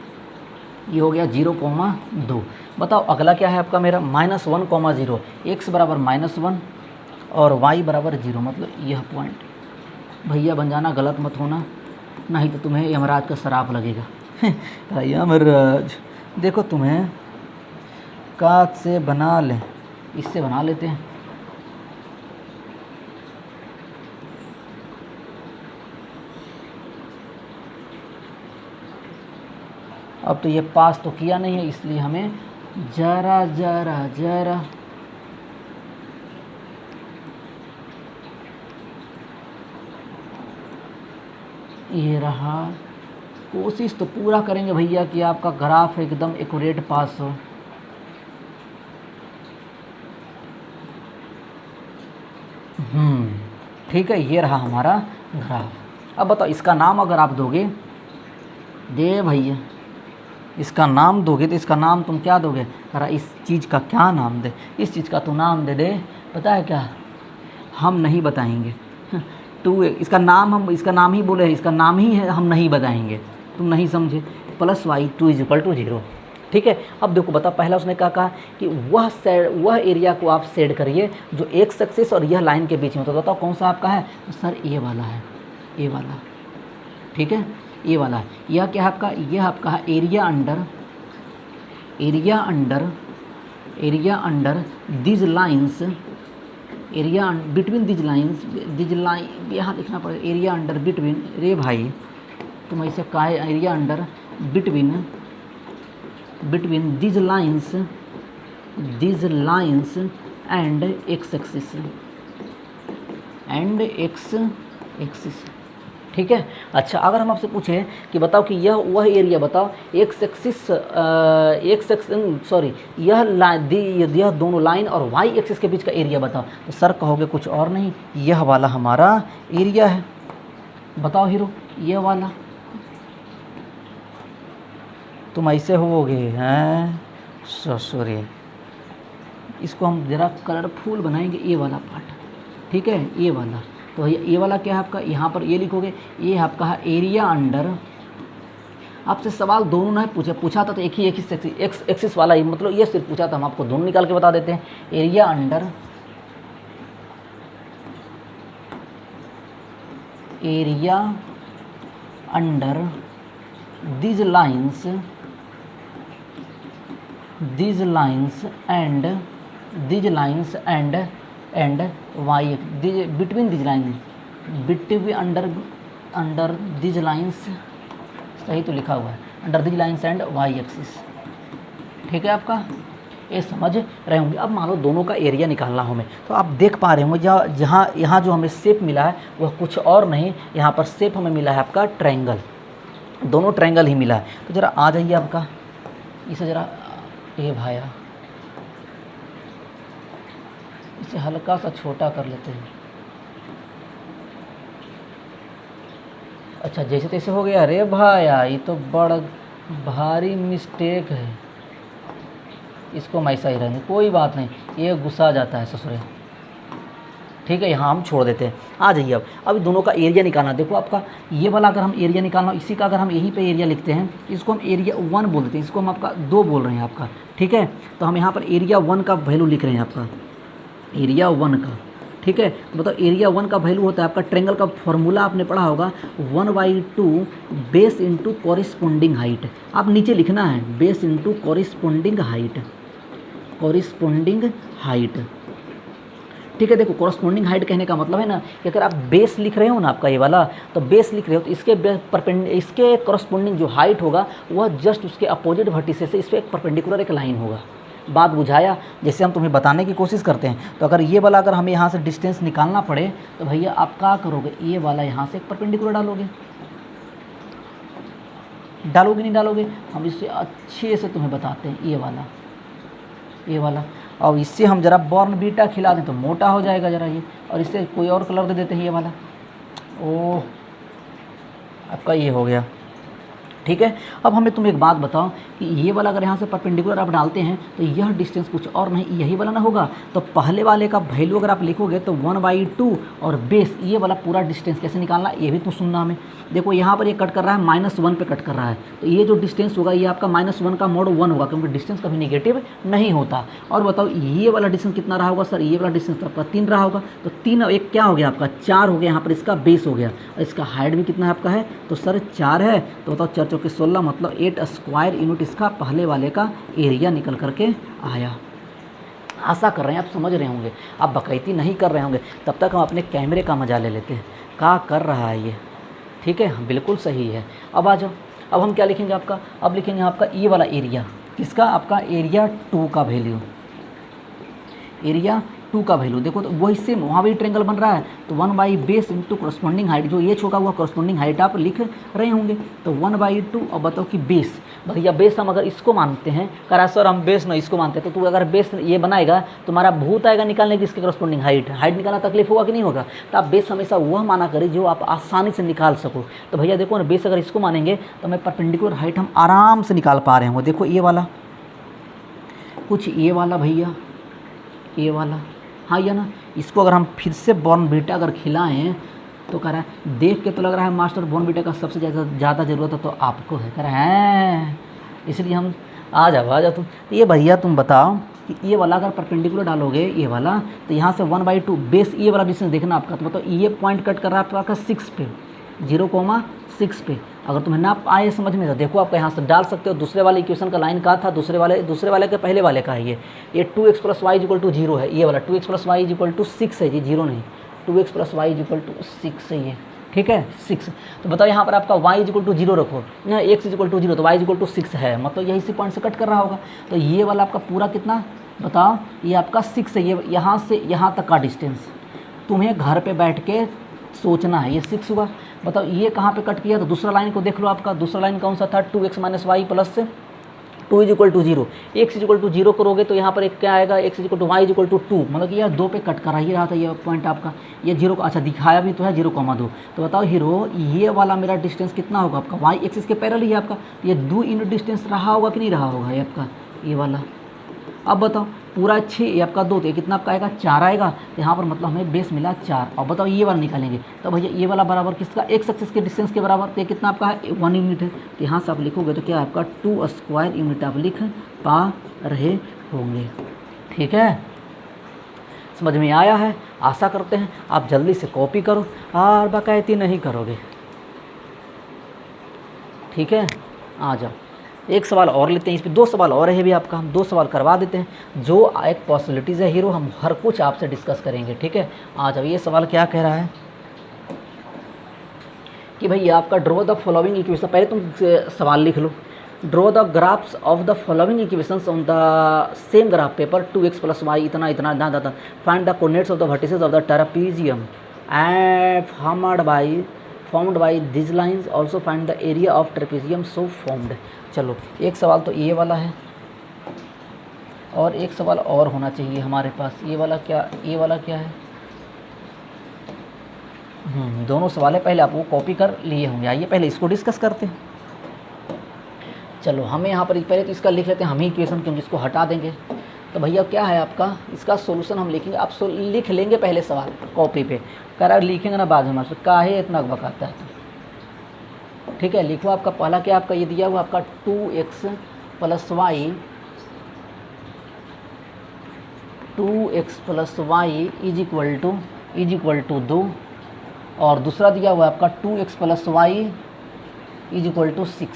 A: ये हो गया 0,2। बताओ अगला क्या है आपका मेरा, -1,0, x = -1 और y = 0, मतलब यह पॉइंट। भैया बन जाना, गलत मत होना, नहीं तो तुम्हें यमराज का श्राप लगेगा। यमराज, देखो तुम्हें काट से बना लें, इससे बना लेते हैं। अब तो ये पास तो किया नहीं है, इसलिए हमें जरा ये रहा। कोशिश तो पूरा करेंगे भैया कि आपका ग्राफ एकदम एक्यूरेट पास हो। ठीक है, ये रहा हमारा ग्राफ। अब बताओ इसका नाम अगर आप दोगे, दे भैया, इसका नाम दोगे तो इसका नाम तुम क्या दोगे, जरा इस चीज़ का क्या नाम दे, इस चीज़ का तो नाम दे, पता है क्या, हम नहीं बताएंगे। इसका नाम हम, इसका नाम ही बोले, इसका नाम ही है, हम नहीं बताएंगे, तुम नहीं समझे। +y2 = 0, ठीक है। अब देखो बता, पहला उसने क्या कहा कि वह एरिया को आप शेड करिए जो एक्स एक्सिस और यह लाइन के बीच में। तो बताओ कौन सा आपका है, तो सर ये वाला है, ये वाला, ठीक है, ये वाला है। यह क्या है आपका, यह आपका है area under these lines, area between these line, यहाँ लिखना पड़ेगा, एरिया अंडर बिटवीन, रे भाई तुम ऐसे का है, area under between these lines and X axis, ठीक है। अच्छा, अगर हम आपसे पूछें कि बताओ कि यह वह एरिया बताओ, यह दोनों लाइन और वाई एक्सिस के बीच का एरिया बताओ, तो सर कहोगे कुछ और नहीं, यह वाला हमारा एरिया है। बताओ हीरो, यह वाला, तुम ऐसे होगे हैं ससुरे। इसको हम ज़रा कलरफुल बनाएंगे, ये वाला पार्ट, ठीक है, ये वाला। तो ये वाला क्या है आपका, यहाँ पर ये लिखोगे, ये आपका है एरिया अंडर। आपसे सवाल दोनों ने पूछा था, तो एक ही एक्स एक्सिस वाला ही, मतलब ये सिर्फ पूछा था, हम आपको दोनों निकाल के बता देते हैं। Area under these lines and y between these lines, सही तो लिखा हुआ है, under these lines and y axis, ठीक है। आपका ये समझ रहे होंगे। अब मान लो दोनों का एरिया निकालना हो हमें, तो आप देख पा रहे होंगे जहाँ यहाँ जो हमें शेप मिला है वह कुछ और नहीं, यहाँ पर शेप हमें मिला है आपका ट्रायंगल, दोनों ट्रायंगल ही मिला है। तो ज़रा आ जाइए आपका, इसे ज़रा, ये भाया इसे हल्का सा छोटा कर लेते हैं। अच्छा, जैसे तैसे हो गया। अरे भाया, ये तो बड़ा भारी मिस्टेक है, इसको मैं ऐसा ही रहने, कोई बात नहीं, ये गुस्सा जाता है ससुरे, ठीक है। यहाँ हम छोड़ देते हैं। आ जाइए अब दोनों का एरिया निकालना। देखो आपका ये वाला अगर हम एरिया निकालना, इसी का अगर हम यहीं पे एरिया लिखते हैं, इसको हम एरिया 1 बोल देते हैं, इसको हम आपका 2 बोल रहे हैं आपका, ठीक है। तो हम यहाँ पर एरिया 1 का वैल्यू लिख रहे हैं आपका, एरिया 1 का, ठीक है। तो बताओ एरिया 1 का वैल्यू होता है आपका, ट्रेंगल का फॉर्मूला आपने पढ़ा होगा 1/2 बेस इंटू कॉरिस्पोंडिंग हाइट। आप नीचे लिखना है बेस इंटू कॉरिस्पोंडिंग हाइट, कॉरिस्पोंडिंग हाइट। ठीक है। देखो कॉरस्पॉन्डिंग हाइट कहने का मतलब है ना कि अगर आप बेस लिख रहे हो ना आपका ये वाला, तो बेस लिख रहे हो तो इसके कॉरस्पॉन्डिंग जो हाइट होगा वह जस्ट उसके अपोजिट वर्टिसेस से इस पर एक परपेंडिकुलर एक लाइन होगा। बात बुझाया? जैसे हम तुम्हें बताने की कोशिश करते हैं, तो अगर ये वाला अगर हमें यहाँ से डिस्टेंस निकालना पड़े तो भैया आप क्या करोगे, ये वाला यहाँ से एक परपेंडिकुलर डालोगे, डालोगे नहीं डालोगे? हम इससे अच्छे से तुम्हें बताते हैं, ये वाला और इससे हम ज़रा बॉर्नवीटा खिला दें तो मोटा हो जाएगा ज़रा ये, और इससे कोई और कलर दे देते हैं ये वाला। ओह आपका ये हो गया। ठीक है। अब हमें तुम एक बात बताओ कि ये वाला अगर यहाँ से परपेंडिकुलर आप डालते हैं तो यह डिस्टेंस कुछ और नहीं यही वाला ना होगा, तो पहले वाले का वैल्यू अगर आप लिखोगे तो 1/2 और बेस ये वाला पूरा डिस्टेंस कैसे निकालना ये भी तो सुनना हमें। देखो यहाँ पर ये कट कर रहा है -1 पे कट कर रहा है, तो ये जो डिस्टेंस होगा ये आपका -1 का mod 1 होगा, क्योंकि डिस्टेंस कभी नेगेटिव नहीं होता। और बताओ ये वाला डिस्टेंस कितना रहा होगा सर, ये वाला डिस्टेंस आपका 3 रहा होगा, तो 3 और 1 क्या हो गया आपका 4 हो गया, यहाँ पर इसका बेस हो गया, और इसका हाइट भी कितना है आपका है, तो सर 4 है, तो बताओ 4 चौके 16 मतलब 8 स्क्वायर यूनिट इसका पहले वाले का एरिया निकल करके आया। आशा कर रहे हैं आप समझ रहे होंगे, आप बकैती नहीं कर रहे होंगे, तब तक हम अपने कैमरे का मजा ले लेते हैं क्या कर रहा है ये। ठीक है, बिल्कुल सही है। अब आ जाओ, अब हम क्या लिखेंगे आपका, अब लिखेंगे आपका ये वाला एरिया, किसका, आपका एरिया 2 का वैल्यू, एरिया 2 का वैल्यू। देखो तो वही सेम वहाँ भी ट्रेंगल बन रहा है, तो 1 बेस इंटू कॉरस्पॉन्डिंग हाइट, जो ये छोका हुआ कॉरस्पॉन्डिंग हाइट आप लिख रहे होंगे, तो 1/2। और बताओ कि बेस, भैया बेस हम अगर इसको मानते हैं, करा सर हम बेस ना इसको मानते हैं, तो तू अगर बेस ये बनाएगा तुम्हारा भूत आएगा निकालने की इसके कॉरस्पॉन्डिंग हाइट निकालना तकलीफ होगा कि नहीं होगा। तो आप बेस हमेशा वह माना करें जो आप आसानी से निकाल सको। तो भैया देखो ना बेस अगर इसको मानेंगे तो हमें परपेंडिकुलर हाइट हम आराम से निकाल पा रहे होंगे। देखो ये वाला, कुछ ये वाला भैया, ये वाला, हाँ या ना, इसको अगर हम फिर से बॉर्नवीटा अगर खिलाएं तो कह रहा है देख के तो लग रहा है मास्टर बॉर्नवीटा का सबसे ज़्यादा ज़रूरत है तो आपको है, कह रहा है इसलिए हम आ जाओ तुम। तो ये भैया तुम बताओ कि ये वाला अगर परपेंडिकुलर डालोगे ये वाला, तो यहाँ से 1/2 बेस ये वाला डिस्टेंस देखना आपका, तो मतलब ये पॉइंट कट कर रहा है आपका 6 पे, 0,6 पे। अगर तुम्हें ना आए समझ में तो देखो आप यहाँ से डाल सकते हो, दूसरे वाले इक्वेशन का लाइन कहा था, दूसरे वाले के पहले वाले का है ये 2x + y = 0 है, ये वाला 2x + y = 6 है जी, 0 नहीं, 2x + y = 6 है ये। ठीक है 6। तो बताओ यहाँ पर आपका y = 0 रखो, x = 0 तो y = 6 है, मतलब यही से पॉइंट से कट कर रहा होगा। तो ये वाला आपका पूरा कितना बताओ, ये आपका 6 है, ये यहाँ से यहाँ तक का डिस्टेंस तुम्हें घर पे बैठ के सोचना है, ये 6 हुआ। बताओ ये कहाँ पे कट किया, तो दूसरा लाइन को देख लो, आपका दूसरा लाइन कौन सा था, 2x - y + 2 = 0, x = 0 करोगे तो यहाँ पर एक क्या आएगा, x = y = 2, मतलब कि यह 2 पे कट करा ही रहा था ये पॉइंट आपका, ये 0 अच्छा दिखाया भी तो है 0,2। तो बताओ हीरो ये वाला मेरा डिस्टेंस कितना होगा आपका, y एक्सिस के पैरेलल ही है आपका, ये 2 यूनिट डिस्टेंस रहा होगा कि नहीं रहा होगा ये आपका ये वाला। अब बताओ पूरा 6 ये आपका 2, तो ये कितना आपका आएगा 4 आएगा, तो यहाँ पर मतलब हमें बेस मिला 4। और बताओ ये वाला निकालेंगे तो भैया ये वाला बराबर किसका, x एक्सिस के डिस्टेंस के बराबर, तो ये कितना आपका है 1 यूनिट है, तो यहाँ से आप लिखोगे तो क्या आपका 2 स्क्वायर यूनिट आप लिख पा रहे होंगे। ठीक है, समझ में आया है? आशा करते हैं आप जल्दी से कॉपी करो और बाकायदगी नहीं करोगे। ठीक है, आ जाओ एक सवाल और लेते हैं, इस पर 2 सवाल और है भी आपका, हम 2 सवाल करवा देते हैं, जो एक पॉसिबिलिटीज़ है हीरो, हम हर कुछ आपसे डिस्कस करेंगे। ठीक है, आ जाओ। ये सवाल क्या कह रहा है कि भाई आपका ड्रॉ द फॉलोइंग इक्वेशन, पहले तुम सवाल लिख लो, draw the graphs of the following equations on the same graph paper, 2x + y इतना इतना इतना, find the coordinates of the vertices of the trapezium and formed by these lines, also find the area of trapezium so formed। चलो एक सवाल तो ये वाला है और एक सवाल और होना चाहिए हमारे पास, ये वाला क्या है, दोनों सवाल है, पहले आप वो कॉपी कर लिए होंगे। आइए पहले इसको डिस्कस करते हैं। चलो हमें यहाँ पर पहले तो इसका लिख लेते हैं हम ही इक्वेशन, क्योंकि इसको हटा देंगे। तो भैया क्या है आपका, इसका सॉल्यूशन हम लिखेंगे, आप लिख लेंगे पहले सवाल कॉपी पे, कह रहा लिखेंगे ना बाद में मास्टर, काहे इतना बकाता है। ठीक है, लिखो आपका पहला क्या आपका ये दिया हुआ आपका 2x + y = is equal to 2, और दूसरा दिया हुआ है आपका 2x plus Y is equal to 6,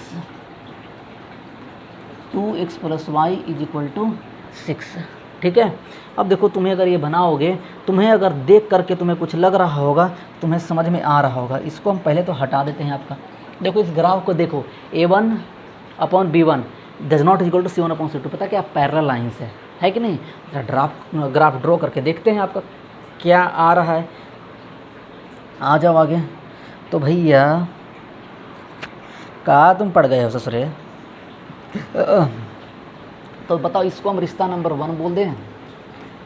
A: 2x plus Y is equal to 6। ठीक है, अब देखो तुम्हें अगर ये बनाओगे, तुम्हें अगर देख करके तुम्हें कुछ लग रहा होगा, तुम्हें समझ में आ रहा होगा। इसको हम पहले तो हटा देते हैं आपका। देखो इस ग्राफ को देखो, a1 upon b1 does not equal to c1 upon c2। पता क्या, पैरेलल लाइन्स है कि नहीं। ग्राफ ड्रॉ करके देखते हैं आपका क्या आ रहा है। आ जाओ आगे। तो भैया कहाँ तुम पड़ गए हो ससुरे। तो बताओ इसको हम रिश्ता नंबर 1 बोल दें,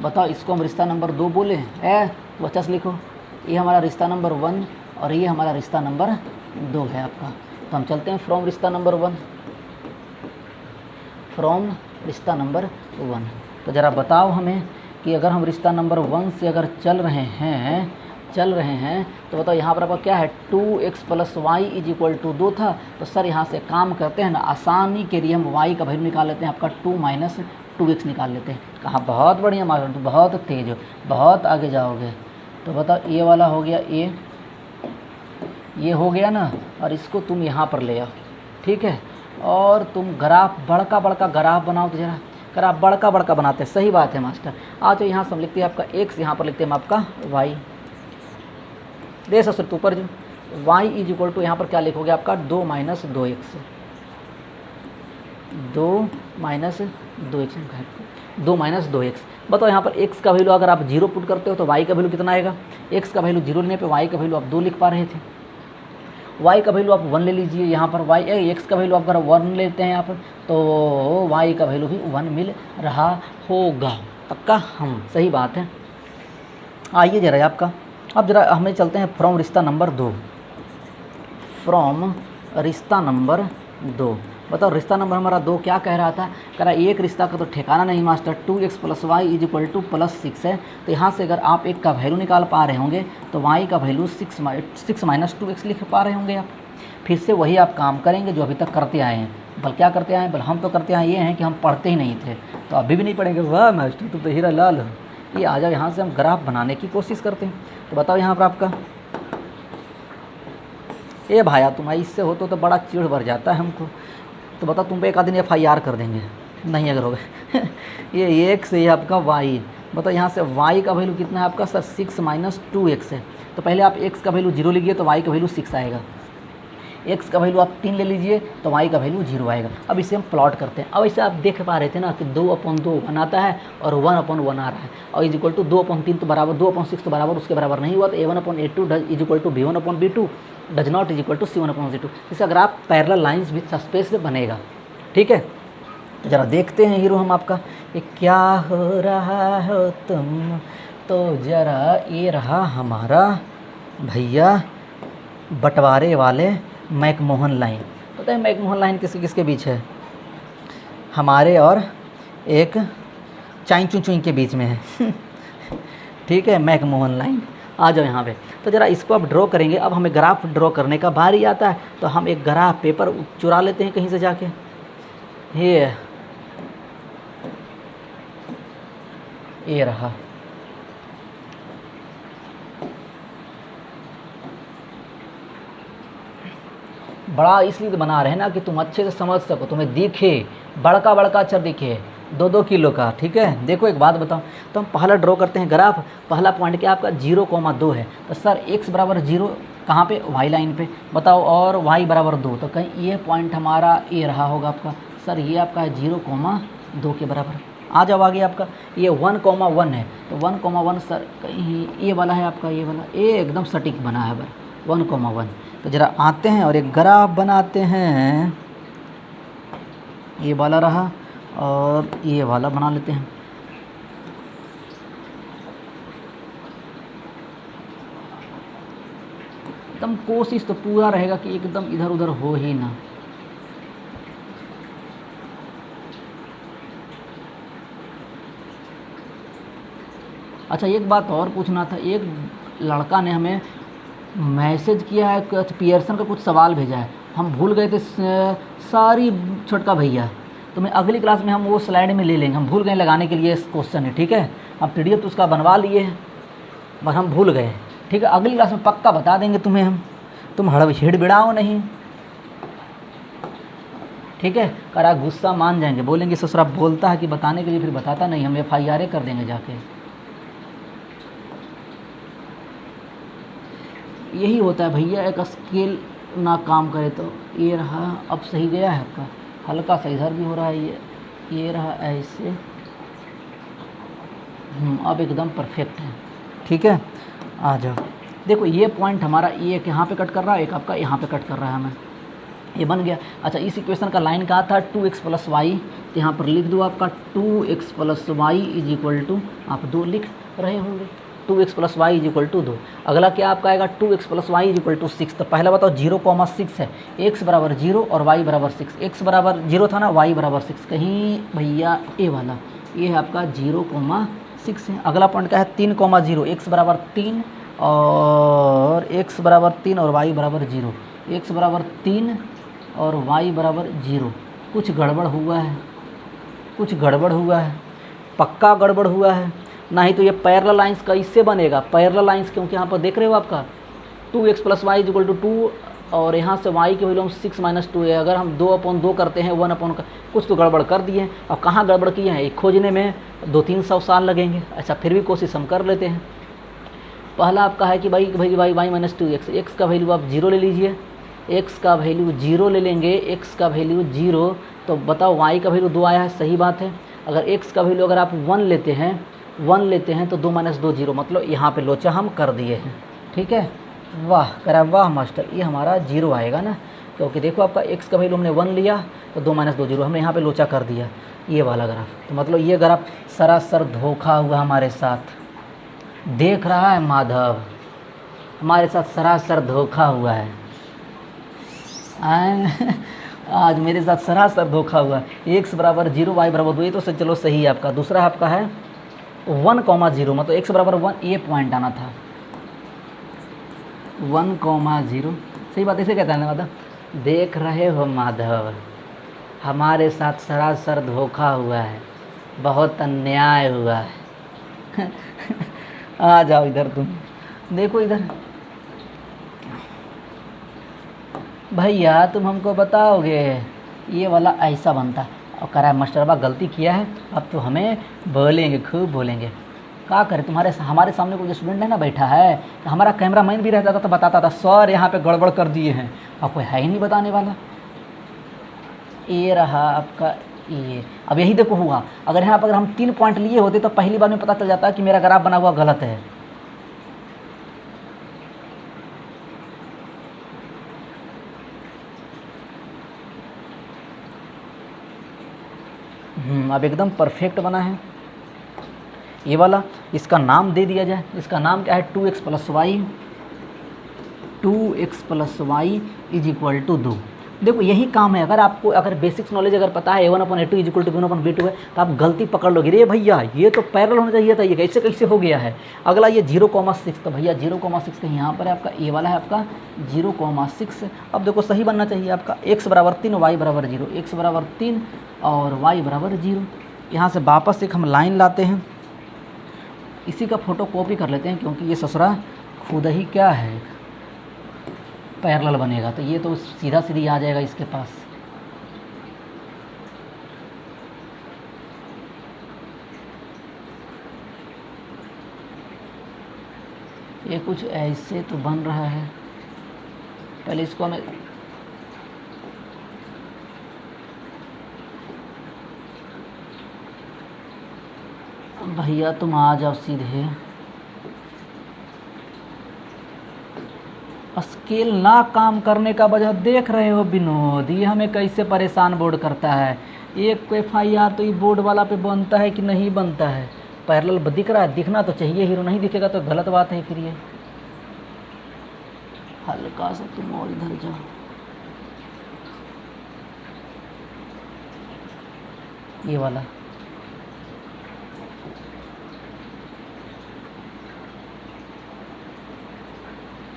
A: बताओ इसको हम रिश्ता नंबर 2 बोलें। तो अच्छा से लिखो, ये हमारा रिश्ता नंबर 1 और ये हमारा रिश्ता नंबर 2 है आपका। तो हम चलते हैं फ्रॉम रिश्ता नंबर 1, फ्रॉम रिश्ता नंबर 1। तो ज़रा बताओ हमें कि अगर हम रिश्ता नंबर 1 से अगर चल रहे हैं तो बताओ यहाँ पर आपका क्या है, 2x plus Y is equal to 2 था। तो सर यहाँ से काम करते हैं ना, आसानी के लिए हम y का वैल्यू निकाल लेते हैं, आपका 2 माइनस 2x निकाल लेते हैं। कहाँ, बहुत बढ़िया मास्टर, तो बहुत तेज हो, बहुत आगे जाओगे। तो बताओ ये वाला हो गया, ये हो गया ना, और इसको तुम यहाँ पर ले आओ। ठीक है, और तुम ग्राफ बड़का ग्राफ बनाओ। तो जरा ग्राफ बड़का बनाते हैं। सही बात है मास्टर। आज तो यहाँ से हम लिखते हैं आपका x, यहाँ पर लिखते हैं हम आपका y। दे सर ऊपर जो y इज इक्वल टू यहाँ पर क्या लिखोगे आपका 2 माइनस 2x, 2 माइनस 2x। बताओ यहाँ पर x का वैल्यू अगर आप 0 पुट करते हो तो y का वैल्यू कितना आएगा। x का वैल्यू 0 लेने पे y का वैल्यू आप 2 लिख पा रहे थे। y का वैल्यू आप 1 ले लीजिए यहाँ पर, x का वैल्यू आप अगर 1 लेते हैं यहाँ पर तो y का वैल्यू भी 1 मिल रहा होगा। पक्का, हम सही बात है। आइए जरा आपका, अब जरा हमें चलते हैं फ्रॉम रिश्ता नंबर 2, फ्रॉम रिश्ता नंबर 2। बताओ रिश्ता नंबर हमारा 2 क्या कह रहा था, कह रहा एक रिश्ता का तो ठिकाना नहीं master, 2x plus Y is equal to plus 6 है। तो यहाँ से अगर आप एक का वैल्यू निकाल पा रहे होंगे तो y का वैल्यू 6 माइनस 2x लिख पा रहे होंगे आप। फिर से वही आप काम करेंगे जो अभी तक करते आए हैं। बल क्या करते आए हैं, बल हम तो करते आए ये हैं कि हम पढ़ते ही नहीं थे, तो अभी भी नहीं पढ़ेंगे। वाह मास्टर तुम तो हीरा लाल हो। ये आ जाओ, यहाँ से हम ग्राफ बनाने की कोशिश करते हैं। तो बताओ यहाँ पर आपका, ए भाया तुम्हारी इससे हो तो बड़ा चिढ़ भर जाता है हमको। तो बताओ तुम पे एक आदमी FIR कर देंगे नहीं अगर होगा। ये एक से आपका y। बताओ यहाँ से y का वैल्यू कितना है आपका सर, 6 माइनस 2x है। तो पहले आप x का वैल्यू 0 लीजिए तो y का वैल्यू 6 आएगा। x का वैल्यू आप 3 ले लीजिए तो y का वैल्यू 0 आएगा। अब इसे हम प्लॉट करते हैं। अब इसे आप देख पा रहे थे ना कि 2/2 1 आता है और 1/1 आ रहा है, और इज इक्वल टू 2/3 तो बराबर 2/6 तो बराबर उसके बराबर नहीं हुआ। तो a1/a2 is equal to b1/b2 does not is equal to c1/c2। इसे अगर आप पैरेलल लाइंस विद स्पेस में बनेगा। ठीक है, ज़रा देखते हैं हीरो हम आपका, ये क्या हो रहा हो तुम। तो ज़रा ये रहा हमारा भैया बंटवारे वाले मैकमोहन लाइन। पता है मैकमोहन लाइन किसके बीच है, हमारे और एक चाई चुई के बीच में है। ठीक है, मैकमोहन लाइन। आ जाओ यहाँ पे। तो ज़रा इसको अब ड्रॉ करेंगे। अब हमें ग्राफ ड्रॉ करने का बारी आता है, तो हम एक ग्राफ पेपर चुरा लेते हैं कहीं से जाके। ये रहा। बड़ा इसलिए तो बना रहे हैं ना कि तुम अच्छे से समझ सको, तुम्हें दिखे, बड़का अक्षर दिखे, 2-2 किलो का। ठीक है, देखो एक बात बताओ, तो हम पहला ड्रॉ करते हैं ग्राफ। पहला पॉइंट क्या आपका 0,2 है। तो सर x बराबर 0 कहाँ पे, y लाइन पे। बताओ, और y बराबर 2, तो कहीं ये पॉइंट हमारा ये रहा होगा आपका। सर ये आपका है 0,2 के बराबर। आ जाओ आगे आपका, ये 1,1 है। तो 1,1 सर कहीं ये वाला है आपका, ये वाला, ये एकदम सटीक बना है बर 1,1। तो ज़रा आते हैं और एक ग्राफ बनाते हैं। ये वाला रहा और ये वाला बना लेते हैं। एकदम कोशिश तो पूरा रहेगा कि एकदम इधर उधर हो ही ना। अच्छा, एक बात और पूछना था। एक लड़का ने हमें मैसेज किया है, पियर्सन का कुछ सवाल भेजा है, हम भूल गए थे सारी छोटका भैया। तो मैं अगली क्लास में हम वो स्लाइड में ले लेंगे, हम भूल गए लगाने के लिए इस क्वेश्चन है। ठीक है, हम PDF तो उसका बनवा लिए हैं, बस हम भूल गए। ठीक है, अगली क्लास में पक्का बता देंगे तुम्हें हम, तुम हिड़बिड़ाओ नहीं। ठीक है, करा गुस्सा मान जाएंगे, बोलेंगे ससुरा बोलता है कि बताने के लिए फिर बताता नहीं, हम FIR कर देंगे जाके। यही होता है भैया, एक स्केल ना काम करे तो। ये रहा, अब सही गया है आपका, हल्का सा इधर भी हो रहा है, ये रहा ऐसे। अब एकदम परफेक्ट है। ठीक है, आ जाओ। देखो ये पॉइंट हमारा एक यहाँ पे कट कर रहा है, एक आपका यहाँ पे कट कर रहा है हमें, ये बन गया। अच्छा, इस इक्वेशन का लाइन कहा था 2x + y, तो यहाँ पर लिख दो आपका 2x + y = आप 2 लिख रहे होंगे, 2x + y = 2। अगला क्या आपका आएगा 2x + y = 6। तो पहला बताओ 0,6 है, x = 0 और y = 6। x = 0 था ना, y = 6, कहीं भैया ए वाला, ये है आपका 0,6 है। अगला पॉइंट क्या है 3,0, x = 3 और x = 3 और y = 0, x = 3 और y = 0। कुछ गड़बड़ हुआ है, कुछ गड़बड़ हुआ है, पक्का गड़बड़ हुआ है। नहीं तो ये पैरेलल लाइंस कैसे बनेगा, पैरेलल लाइंस, क्योंकि यहाँ पर देख रहे हो आपका 2x + y = 2 और यहाँ से y की वैल्यू हम 6 - 2 है। अगर हम 2/2 करते हैं 1/, कुछ तो गड़बड़ कर दिए। और कहाँ गड़बड़ किए हैं, एक खोजने में 200-300 साल लगेंगे। अच्छा, फिर भी कोशिश हम कर लेते हैं। पहला आपका है कि भाई y - 2x, x का वैल्यू आप 0 ले लीजिए, x का वैल्यू 0 ले लेंगे, x का वैल्यू 0, तो बताओ y का वैल्यू 2 आया है, सही बात है। अगर x का वैल्यू अगर आप 1 लेते हैं तो 2 - 2 0, मतलब यहाँ पे लोचा हम कर दिए हैं। ठीक है, वाह करा, वाह मास्टर, ये हमारा 0 आएगा ना, क्योंकि देखो आपका x का वैल्यू हमने 1 लिया तो 2 - 2 0, हमने यहाँ पे लोचा कर दिया, ये वाला ग्राफ। तो मतलब ये ग्राफ सरासर धोखा हुआ हमारे साथ, देख रहा है माधव, हमारे साथ सरासर धोखा हुआ है। आज मेरे साथ सरासर धोखा हुआ है। x = 0, y = 2, ये तो चलो सही है आपका। दूसरा आपका है 1,0, मतलब x = 1, ये पॉइंट आना था 1,0। सही बात, इसे कहते हैं ना माधव, देख रहे हो माधव, हमारे साथ सरासर धोखा हुआ है, बहुत अन्याय हुआ है। आ जाओ इधर, तुम देखो इधर भैया, तुम हमको बताओगे ये वाला ऐसा बनता, और करा मास्टरबा गलती किया है, अब तो हमें बोलेंगे, खूब बोलेंगे। क्या करें, हमारे सामने कोई स्टूडेंट है ना बैठा है, तो हमारा कैमरा मैन भी रहता था तो बताता था सर यहाँ पे गड़बड़ कर दिए हैं, अब कोई है ही नहीं बताने वाला। ये रहा आपका ये। अब यही देखो हुआ, अगर यहाँ पर अगर हम 3 पॉइंट लिए होते तो पहली बार में पता चल जाता कि मेरा ग्राफ बना हुआ गलत है। अब एकदम परफेक्ट बना है ये वाला। इसका नाम दे दिया जाए, इसका नाम क्या है 2x + y, 2x + y = 2। देखो यही काम है, अगर आपको अगर बेसिक्स नॉलेज अगर पता है a1/a2 = b1/b2 है, तो आप गलती पकड़ लोगे, रे भैया ये तो पैरेलल होना चाहिए था, ये कैसे कैसे हो गया है। अगला ये 0,6, तो भैया 0,6 कहीं यहाँ पर है आपका, ये वाला है आपका 0,6। अब देखो सही बनना चाहिए आपका, x = 3, y = 0, x = 3 और y = 0। यहाँ से वापस एक हम लाइन लाते हैं, इसी का फ़ोटो कॉपी कर लेते हैं, क्योंकि ये ससुरा खुद ही क्या है पैरेलल बनेगा, तो ये तो सीधा सीधी आ जाएगा इसके पास। ये कुछ ऐसे तो बन रहा है, पहले इसको हमें भैया तुम आ जाओ सीधे, स्केल ना काम करने का वजह देख रहे हो विनोद, ये हमें कैसे परेशान बोर्ड करता है। एक FIR तो ये बोर्ड वाला पे बनता है कि नहीं बनता है, पैरेलल दिख रहा है, दिखना तो चाहिए, हीरो नहीं दिखेगा तो गलत बात है। फिर ये हल्का सा तुम और इधर जाओ, ये वाला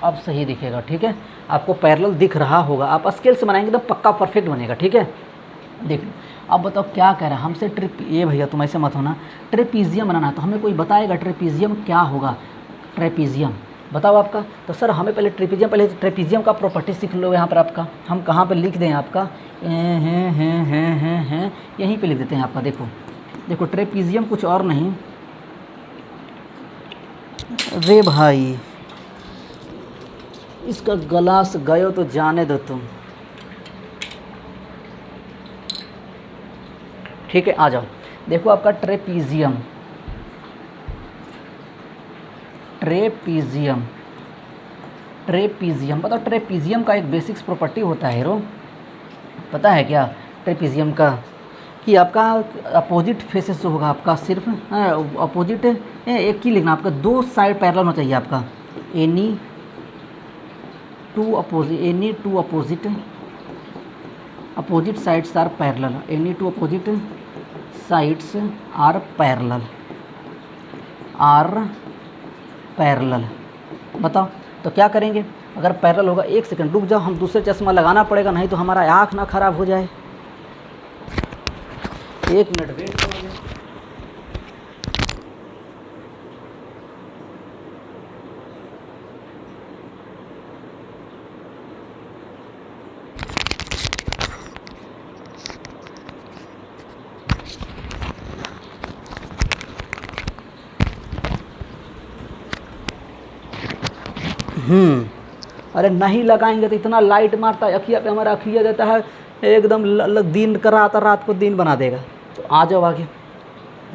A: अब सही दिखेगा। ठीक है, आपको पैरेलल दिख रहा होगा, आप स्केल से बनाएंगे तो पक्का परफेक्ट बनेगा। ठीक है, देख लो। अब बताओ क्या कह रहा है हमसे, ये भैया तुम ऐसे मत होना, ट्रेपीजियम बनाना है, तो हमें कोई बताएगा ट्रेपीजियम क्या होगा। ट्रेपीजियम। बताओ आपका, तो सर हमें पहले ट्रेपीजियम का प्रॉपर्टी सीख लो। यहाँ पर आपका हम कहाँ पर लिख दें आपका हैं यहीं पे लिख देते हैं आपका। देखो ट्रेपीजियम कुछ और नहीं रे भाई, इसका गलास गयो तो जाने दो तुम। ठीक है, आ जाओ। देखो आपका ट्रेपीजियम बताओ ट्रेपीजियम का एक बेसिक्स प्रॉपर्टी होता है हीरो, पता है क्या ट्रेपीजियम का? कि आपका अपोजिट फेसेस जो होगा आपका सिर्फ अपोजिट एक ही लिखना, आपका दो साइड पैरेलल होना चाहिए आपका। Any two opposite sides are parallel, any two opposite sides are parallel. बताओ तो क्या करेंगे? अगर पैरेलल होगा, एक सेकंड रुक जाओ, हम दूसरे चश्मा लगाना पड़ेगा, नहीं तो हमारा आँख ना ख़राब हो जाए। एक मिनट वेट करोगे? अरे नहीं लगाएंगे तो इतना लाइट मारता है अखिया पे, हमारा अखिया देता है एकदम दिन कर रहा था, रात को दिन बना देगा। तो आ जाओ आगे।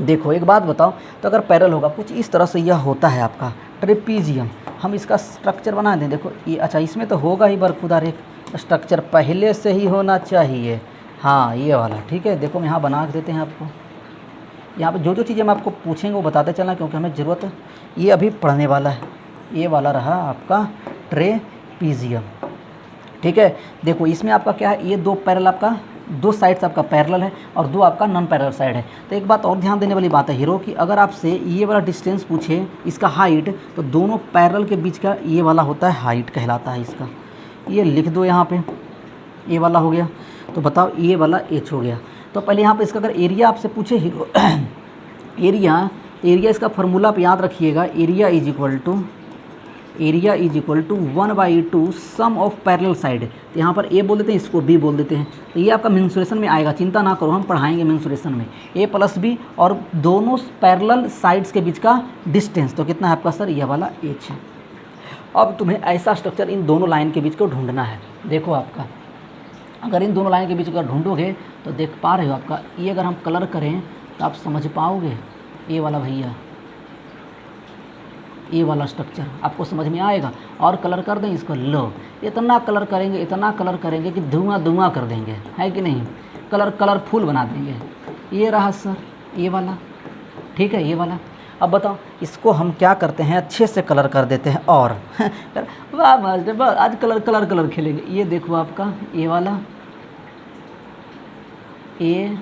A: देखो एक बात बताओ, तो अगर पैरेलल होगा कुछ इस तरह से यह होता है आपका ट्रेपीजियम। हम इसका स्ट्रक्चर बना दें। देखो ये, अच्छा इसमें तो होगा ही बरखुदार एक स्ट्रक्चर, पहले से ही होना चाहिए। हाँ ये वाला, ठीक है। देखो हम यहाँ बना देते हैं आपको। यहाँ पे जो चीज़ें हम आपको पूछेंगे वो बताते चलना, क्योंकि हमें ज़रूरत है, ये अभी पढ़ने वाला है। ये वाला रहा आपका ट्रेपीजियम, ठीक है। देखो इसमें आपका क्या है, ये दो पैरेलल, आपका दो साइड्स आपका पैरेलल है और दो आपका नॉन पैरेलल साइड है। तो एक बात और ध्यान देने वाली बात है हीरो कि अगर आपसे ये वाला डिस्टेंस पूछे, इसका हाइट, तो दोनों पैरेलल के बीच का ये वाला होता है हाइट कहलाता है इसका। ये लिख दो यहाँ पे, ये वाला हो गया। तो बताओ ये वाला एच हो गया। तो पहले यहाँ पे इसका अगर एरिया आपसे पूछे हीरो एरिया इसका फार्मूला आप याद रखिएगा। Area is equal to 1/2 sum of parallel side. तो यहाँ पर ए बोल देते हैं, इसको बी बोल देते हैं। तो ये आपका मेंसुरेशन में आएगा, चिंता ना करो, हम पढ़ाएंगे मेंसुरेशन में। ए प्लस बी और दोनों पैरेलल साइड्स के बीच का डिस्टेंस तो कितना है आपका सर, ये वाला एच है। अब तुम्हें ऐसा स्ट्रक्चर इन दोनों लाइन के बीच को ढूंढना है। देखो आपका अगर इन दोनों लाइन के बीच का ढूंढोगे तो देख पा रहे हो आपका, ये अगर हम कलर करें तो आप समझ पाओगे। ये वाला भैया, ये वाला स्ट्रक्चर आपको समझ में आएगा। और कलर कर दें इसको, लो इतना कलर करेंगे कि धुआं कर देंगे, है कि नहीं? कलरफुल बना देंगे। ये रहा सर ये वाला, ठीक है, ये वाला। अब बताओ इसको हम क्या करते हैं, अच्छे से कलर कर देते हैं। और वाह मास्टर, आज कलर खेलेंगे। ये देखो आपका ये वाला ए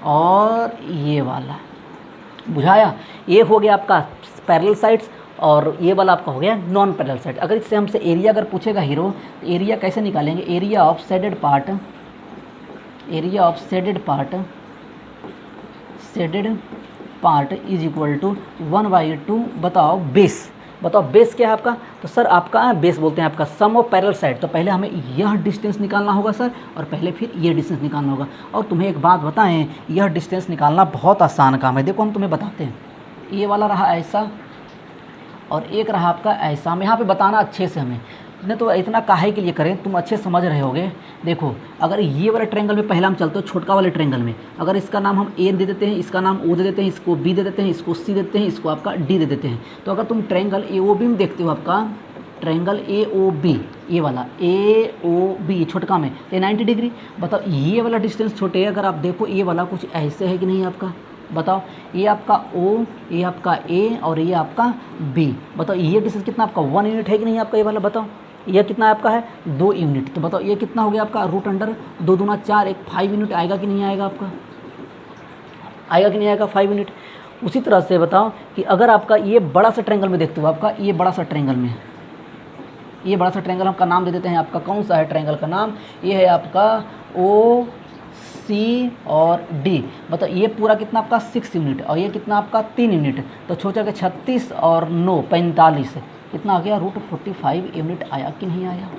A: और ये वाला, बुझाया? ये हो गया आपका पैरेलल साइड्स और ये वाला आपका हो गया नॉन पैरेलल साइड। अगर इससे हमसे एरिया अगर पूछेगा हीरो, तो एरिया कैसे निकालेंगे? Area of shaded part is equal to 1/2 बताओ बेस। बताओ बेस क्या है आपका? तो सर आपका बेस बोलते हैं आपका सम ऑफ पैरेलल साइड। तो पहले हमें यह डिस्टेंस निकालना होगा सर, और पहले फिर ये डिस्टेंस निकालना होगा। और तुम्हें एक बात बताएं, यह डिस्टेंस निकालना बहुत आसान काम है। देखो हम तुम्हें बताते हैं, ये वाला रहा ऐसा और एक रहा आपका ऐसा। हम यहाँ पे बताना अच्छे से, हमें नहीं तो इतना काहे के लिए करें, तुम अच्छे समझ रहे होगे। देखो अगर ये वाले ट्रायंगल में पहले हम चलते हो, छोटका वाले ट्रायंगल में, अगर इसका नाम हम ए दे देते हैं, इसका नाम ओ दे देते हैं, इसको बी दे देते हैं, इसको सी देते हैं, इसको आपका डी दे देते हैं। तो अगर तुम ट्रायंगल ए ओ बी में देखते हो, आपका ट्रायंगल ए ओ बी, ये वाला ए ओ बी छोटका में, तो 90 डिग्री। बताओ ये वाला डिस्टेंस छोटे है, अगर आप देखो ये वाला कुछ ऐसे है कि नहीं आपका? बताओ ये आपका ओ, ये आपका ए और ये आपका बी। बताओ ये डिस्टेंस कितना आपका 1 यूनिट है कि नहीं आपका? ये वाला बताओ यह कितना आपका है 2 यूनिट। तो बताओ ये कितना हो गया आपका √2 दूना 4, एक 5 यूनिट आएगा कि नहीं आएगा आपका? आएगा कि नहीं आएगा 5 यूनिट। उसी तरह से बताओ कि अगर आपका ये बड़ा सा ट्रायंगल में देखते हो, आपका ये बड़ा सा ट्रायंगल में, ये बड़ा सा ट्रायंगल आपका नाम दे देते हैं, आपका कौन सा है ट्रायंगल का नाम? ये है आपका ओ सी और डी, बताओ ये पूरा कितना आपका 6 यूनिट और ये कितना आपका 3 यूनिट, तो सोचा कि 36 और 9 45 कितना आ गया √45 यूनिट आया कि नहीं आया,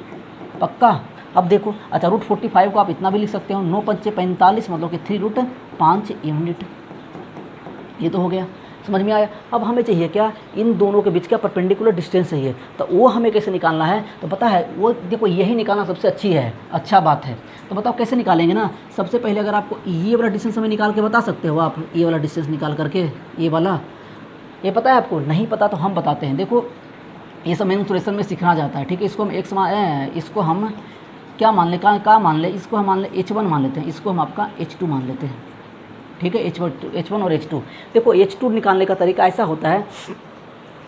A: पक्का। अब देखो अच्छा √45 को आप इतना भी लिख सकते हो 9 पंचे 45 मतलब कि 3√5 यूनिट, ये तो हो गया, समझ में आया। अब हमें चाहिए क्या, इन दोनों के बीच का परपेंडिकुलर डिस्टेंस चाहिए, तो वो हमें कैसे निकालना है, तो पता है वो देखो यही निकालना सबसे अच्छा बात है। तो बताओ कैसे निकालेंगे ना, सबसे पहले अगर आपको ये वाला डिस्टेंस हमें निकाल के बता सकते हो आप, ये वाला डिस्टेंस निकाल करके, ये वाला, ये पता है आपको, नहीं पता तो हम बताते हैं। देखो ये सब मेंसुरेशन में सीखना जाता है, ठीक है। इसको हम इसको हम क्या मान लें, क्या मान लें, इसको हम मान लें H1 मान लेते हैं, इसको हम आपका H2 मान लेते हैं, ठीक है। H1 और H2, देखो H2 निकालने का तरीका ऐसा होता है,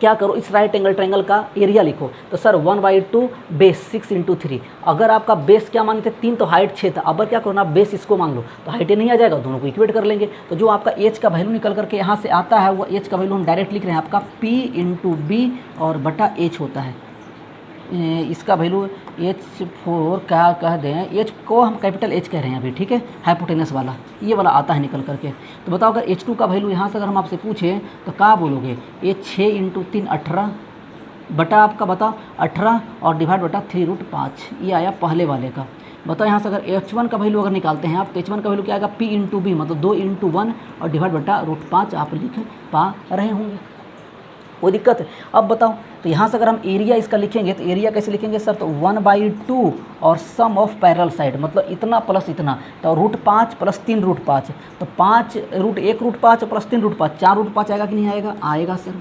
A: क्या करो इस राइट एंगल ट्रायंगल का एरिया लिखो, तो सर 1/2 बेस 6 × 3, अगर आपका बेस क्या मानते 3 तो हाइट 6 था, अब क्या करो ना बेस इसको मान लो तो हाइट नहीं आ जाएगा, दोनों को इक्वेट कर लेंगे, तो जो आपका एच का वैल्यू निकल करके यहाँ से आता है वो एच का वैल्यू हम डायरेक्ट लिख रहे हैं आपका P × B और बटा H होता है, इसका वैल्यू H4 क्या कह दें, H को हम कैपिटल H कह रहे हैं अभी, ठीक है, हाइपोटेनस वाला ये वाला आता है निकल करके। तो बताओ अगर H2 का वैल्यू यहाँ से अगर हम आपसे पूछें तो क्या बोलोगे, ये 6 × 3 18 बटा आपका बताओ 18 और डिवाइड बटा 3√5, ये आया पहले वाले का। बताओ यहाँ से अगर H1 का वैल्यू अगर निकालते हैं आप, तो H1 का वैल्यू क्या आएगा P × B मतलब 2 × 1 और डिवाइड बटा √5 आप लिख पा रहे होंगे, कोई दिक्कत है। अब बताओ तो यहाँ से अगर हम एरिया इसका लिखेंगे तो एरिया कैसे लिखेंगे सर, तो 1/2 और सम ऑफ पैरेलल साइड मतलब इतना प्लस इतना, तो √5 प्लस 3√5, तो 1√5 प्लस 3√5 4√5 आएगा कि नहीं आएगा, आएगा सर,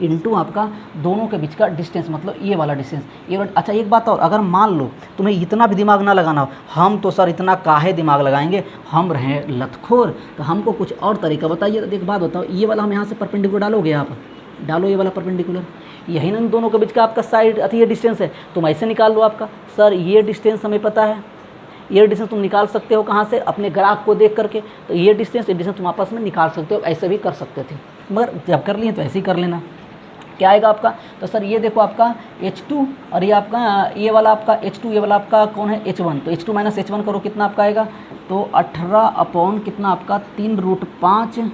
A: इनटू आपका दोनों के बीच का डिस्टेंस मतलब ये वाला डिस्टेंस, ये अच्छा एक बात और, अगर मान लो तुम्हें इतना भी दिमाग ना लगाना हो, हम तो सर इतना काहे दिमाग लगाएंगे, हम रहे लतखोर, तो हमको कुछ और तरीका बताइए। तो एक बात बताओ, ये वाला हम यहाँ से परपेंडिकुलर डालोगे आप, डालो ये वाला परपेंडिकुलर, यही ना दोनों के बीच का आपका साइड अति ये डिस्टेंस है, तुम ऐसे निकाल लो आपका, सर ये डिस्टेंस हमें पता है, ये डिस्टेंस तुम निकाल सकते हो कहाँ से, अपने ग्राफ को देख करके, तो ये डिस्टेंस तुम आपस में निकाल सकते हो, ऐसे भी कर सकते थे, मगर जब कर लिए तो ऐसे ही कर लेना। क्या आएगा आपका, तो सर ये देखो आपका H2 और ये आपका ये वाला आपका H2, ये वाला आपका कौन है H1, तो H2 - H1 करो कितना आपका आएगा, तो 18 कितना आपका 3√5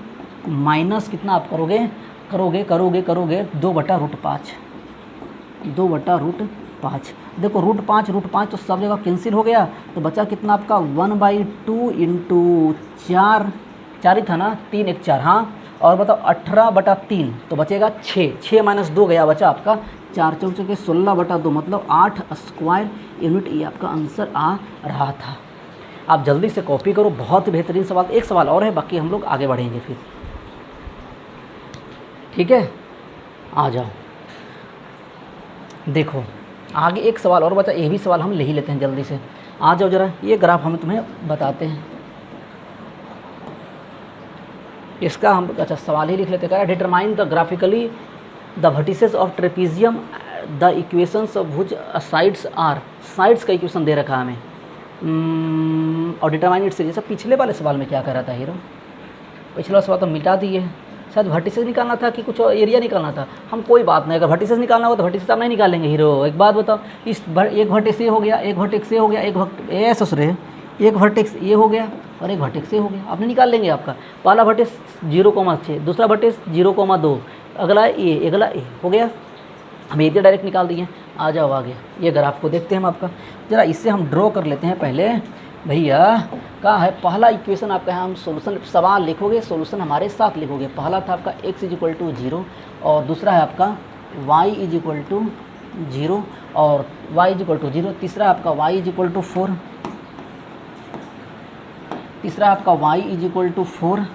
A: माइनस कितना आप करोगे 2/√5, 2/√5। देखो √5 तो सब जगह कैंसिल हो गया, तो बचा कितना आपका 1/2 × 4, 4 ही था ना, 3 × 4 हाँ, और बताओ 18/3 तो बचेगा 6 - 2 गया, बचा आपका 4 × 4 = 16/2 मतलब 8 स्क्वायर यूनिट, ये आपका आंसर आ रहा था। आप जल्दी से कॉपी करो, बहुत बेहतरीन सवाल। एक सवाल और है, बाकी हम लोग आगे बढ़ेंगे फिर, ठीक है। आ जाओ देखो आगे एक सवाल और बचा, ये भी सवाल हम ले ही लेते हैं जल्दी से। आ जाओ जरा, ये ग्राफ हम तुम्हें बताते हैं, इसका हम अच्छा सवाल ही लिख लेते हैं। Determine the graphically the vertices of trapezium the equations of which sides are, sides का इक्वेशन दे रखा है हमें, और डिटरमाइन इट्स, जैसा पिछले वाले सवाल में क्या कर रहा था हीरो, पिछला सवाल तो मिटा दिए, शायद वर्टिसेस निकालना था कि कुछ एरिया निकालना था, हम कोई बात नहीं, अगर वर्टिसेस निकालना हो तो वर्टिसेस आप नहीं निकालेंगे हीरो। एक बात बताओ, इस एक वर्टेक्स ये हो गया, एक वर्टेक्स ये हो गया, एक वर्टेक्स ये हो गया और एक वर्टेक्स ये हो गया, आपने निकाल लेंगे। आपका पहला वर्टेक्स 0,6, दूसरा वर्टेक्स 0,2, अगला ए, अगला ए हो गया, हम एरिया डायरेक्ट निकाल दिए। आ जाओ आगे, ये ग्राफ को देखते हैं हम आपका, ज़रा इससे हम ड्रॉ कर लेते हैं पहले भैया। क्या है पहला इक्वेशन आपका है, हम सोल्यूशन सवाल लिखोगे, सोल्यूशन हमारे साथ लिखोगे। पहला था आपका x = 0 और दूसरा है आपका y = 0 और y = 0, तीसरा आपका y = 4, तीसरा आपका y = 4,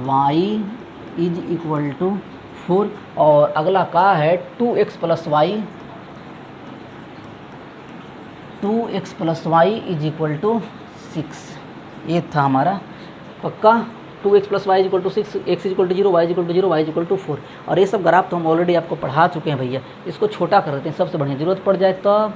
A: y = 4 और अगला का है 2x + y, 2x + y = 6, ये था हमारा पक्का। 2x + y = 6, x = 0, y = 0, y = 4, और ये सब ग्राफ तो हम ऑलरेडी आपको पढ़ा चुके हैं भैया। इसको छोटा कर देते हैं, सबसे बढ़िया ज़रूरत पड़ जाए तब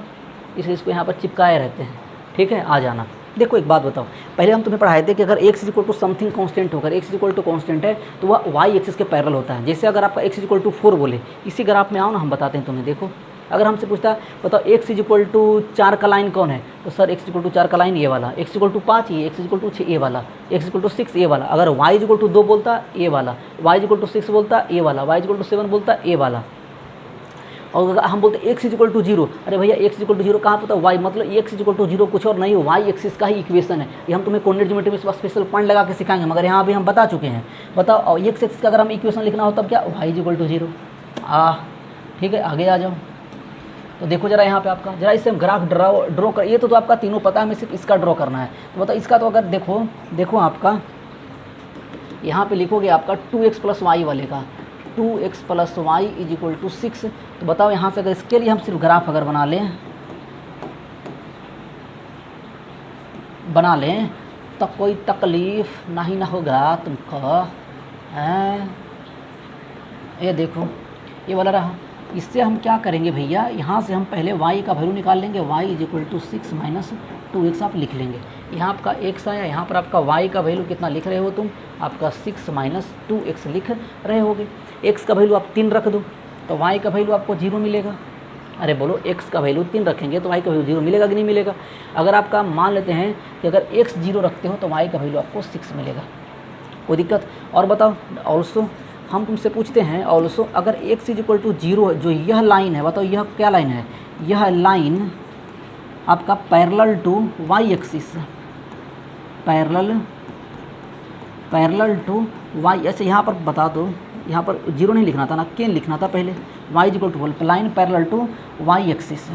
A: इसलिए इसको यहाँ पर चिपकाए रहते हैं, ठीक है। आ जाना, देखो एक बात बताओ, पहले हम तुम्हें पढ़ाए थे कि अगर x = समथिंग कांस्टेंट होकर, x = कांस्टेंट है तो वह y एक्सिस के पैरेलल होता है। जैसे अगर आपका x = 4 बोले, इसी ग्राफ में आओ ना, हम बताते हैं तुम्हें। देखो अगर हमसे पूछता बताओ x इज इक्वल टू 4 का लाइन कौन है, तो sir x is equal to 4 का लाइन ये वाला, x इज इक्वल टू 5 ये, x इज इक्वल टू 6 ये वाला, x इज इक्वल टू 6 ये वाला। अगर y इज इक्वल टू 2 बोलता ये वाला, y इज इक्वल टू 6 बोलता ये वाला, y इज इक्वल टू 7 बोलता ये वाला। और अगर हम बोलते x इज इक्वल टू 0, अरे भैया x इज इक्वल टू 0 कहाँ पता, y मतलब x इज इक्वल टू 0 कुछ और नहीं हो, y एक्सिस का ही इक्वेशन है। ये हम तुम्हें कोऑर्डिनेट ज्योमेट्री में स्पेशल पॉइंट लगा के सिखाएंगे, मगर यहाँ भी हम बता चुके हैं। बताओ x एक्सिस का अगर हम इक्वेशन लिखना हो तब क्या, y इज इक्वल टू 0। ठीक है, आगे आ जाओ। तो देखो जरा यहाँ पे आपका, जरा इससे हम ग्राफ ड्रॉ कर, ये तो आपका तीनों पता है, हमें सिर्फ इसका ड्रॉ करना है। तो बताओ इसका, तो अगर देखो आपका यहाँ पे लिखोगे आपका 2x प्लस वाई वाले का, 2x plus Y is equal to 6। तो बताओ यहाँ से अगर इसके लिए हम सिर्फ ग्राफ अगर बना लें तो कोई तकलीफ नहीं ना होगा तुमको। ये देखो ये वाला रहा। इससे हम क्या करेंगे भैया, यहाँ से हम पहले y का वैल्यू निकाल लेंगे, y is equal to 6 minus 2x आप लिख लेंगे। यहाँ आपका x आया, यहाँ पर आपका y का वैल्यू कितना लिख रहे हो तुम, आपका 6 माइनस 2x लिख रहे होगे। x का वैल्यू आप 3 रख दो तो y का वैल्यू आपको 0 मिलेगा। अरे बोलो, x का वैल्यू 3 रखेंगे तो y का वैल्यू 0 मिलेगा कि नहीं मिलेगा। अगर आपका मान लेते हैं कि अगर x 0 रखते हो तो y का वैल्यू आपको 6 मिलेगा, कोई दिक्कत। और बताओ ऑल्सो हम तुमसे पूछते हैं ऑल्सो, अगर x इज इक्वल टू 0, जो यह लाइन है, बताओ यह क्या लाइन है, यह लाइन आपका parallel to y axis, parallel to y। ऐसे यहाँ पर बता दो, यहाँ पर 0 नहीं लिखना था ना, केन लिखना था पहले, y is equal to line parallel to y axis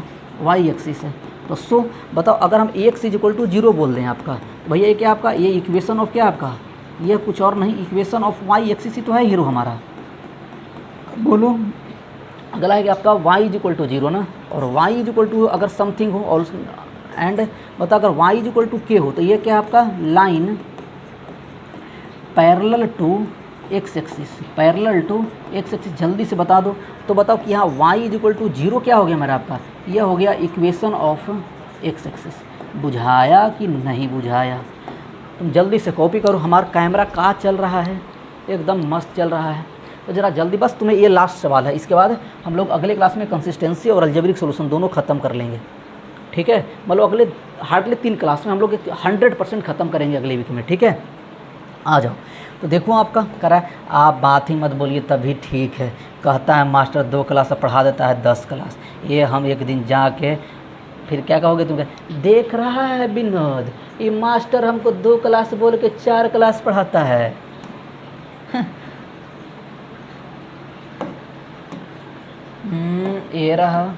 A: है। तो सो बताओ अगर हम x इज इक्वल टू 0 बोल दें आपका, तो भैया ये क्या आपका, ये इक्वेशन ऑफ क्या आपका, यह कुछ और नहीं, इक्वेशन ऑफ y एक्सिस ही तो है हीरो हमारा। बोलो अगला है कि आपका y इज इक्वल टू 0 ना, और y इज इक्वल टू अगर समथिंग हो और एंड बताओ अगर y is equal to k हो, तो ये क्या आपका line parallel to x axis, parallel to x axis. जल्दी से बता दो। तो बताओ कि यहाँ y इज इक्वल टू 0 क्या हो गया मेरा आपका, यह हो गया इक्वेशन ऑफ x एक्सिस। बुझाया कि नहीं बुझाया, तुम जल्दी से कॉपी करो। हमारा कैमरा कहाँ चल रहा है, एकदम मस्त चल रहा है। तो ज़रा जल्दी, बस तुम्हें ये लास्ट सवाल है, इसके बाद हम लोग अगले क्लास में कंसिस्टेंसी और अलजेब्रिक सॉल्यूशन दोनों ख़त्म कर लेंगे। ठीक है, मतलब अगले हार्डली 3 क्लास में हम लोग 100% ख़त्म करेंगे अगले वीक में। ठीक है, आ जाओ। तो देखो आपका करा, आप बात ही मत बोलिए तभी ठीक है। कहता है मास्टर 2 क्लास पढ़ा देता है 10 क्लास। ये हम एक दिन जाके फिर क्या कहोगे तुम, देख रहा है विनोद, ये मास्टर हमको 2 क्लास बोल के 4 क्लास पढ़ाता है। ये रहा,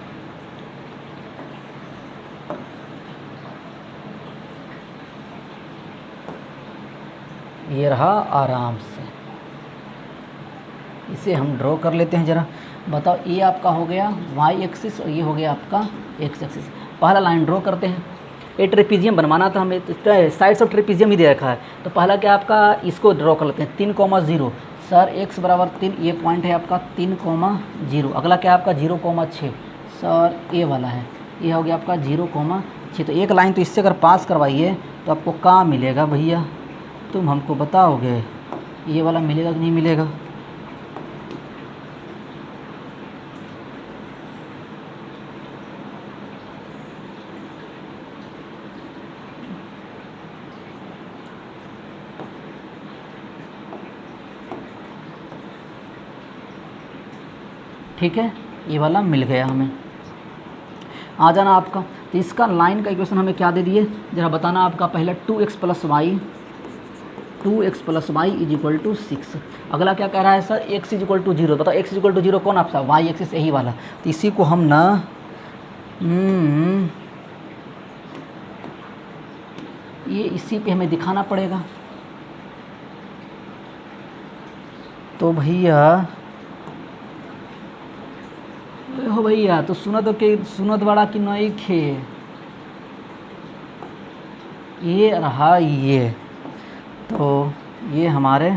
A: ये रहा आराम से। इसे हम ड्रॉ कर लेते हैं ज़रा। बताओ ये आपका हो गया y एक्सिस और ये हो गया आपका x एक्सिस। पहला लाइन ड्रॉ करते हैं। ये ट्रेपीजियम बनवाना था हमें, तो साइड्स ऑफ ट्रेपीजियम ही दे रखा है। तो पहला क्या आपका, इसको ड्रॉ कर लेते हैं 3,0 सर x बराबर 3, ये पॉइंट है आपका 3,0। अगला क्या आपका 0,6 सर ये वाला है, ये हो गया आपका 0,6। तो एक लाइन तो इससे अगर पास करवाइए तो आपको क्या मिलेगा भैया, तुम हमको बताओगे, ये वाला मिलेगा कि नहीं मिलेगा। ठीक है, ये वाला मिल गया हमें। आ जाना आपका, तो इसका लाइन का इक्वेशन हमें क्या दे दिए जरा बताना आपका। पहला 2x plus Y is equal to 6। अगला क्या कह रहा है sir, x is equal to 0। बताओ x इज इक्वल टू 0 कौन आपका, y एक्सिस यही वाला। तो इसी को हम ना ये इसी पे हमें दिखाना पड़ेगा। तो भैया हो भैया, तो सुनत वाला कि नहीं खे, ये रहा ये, तो ये हमारे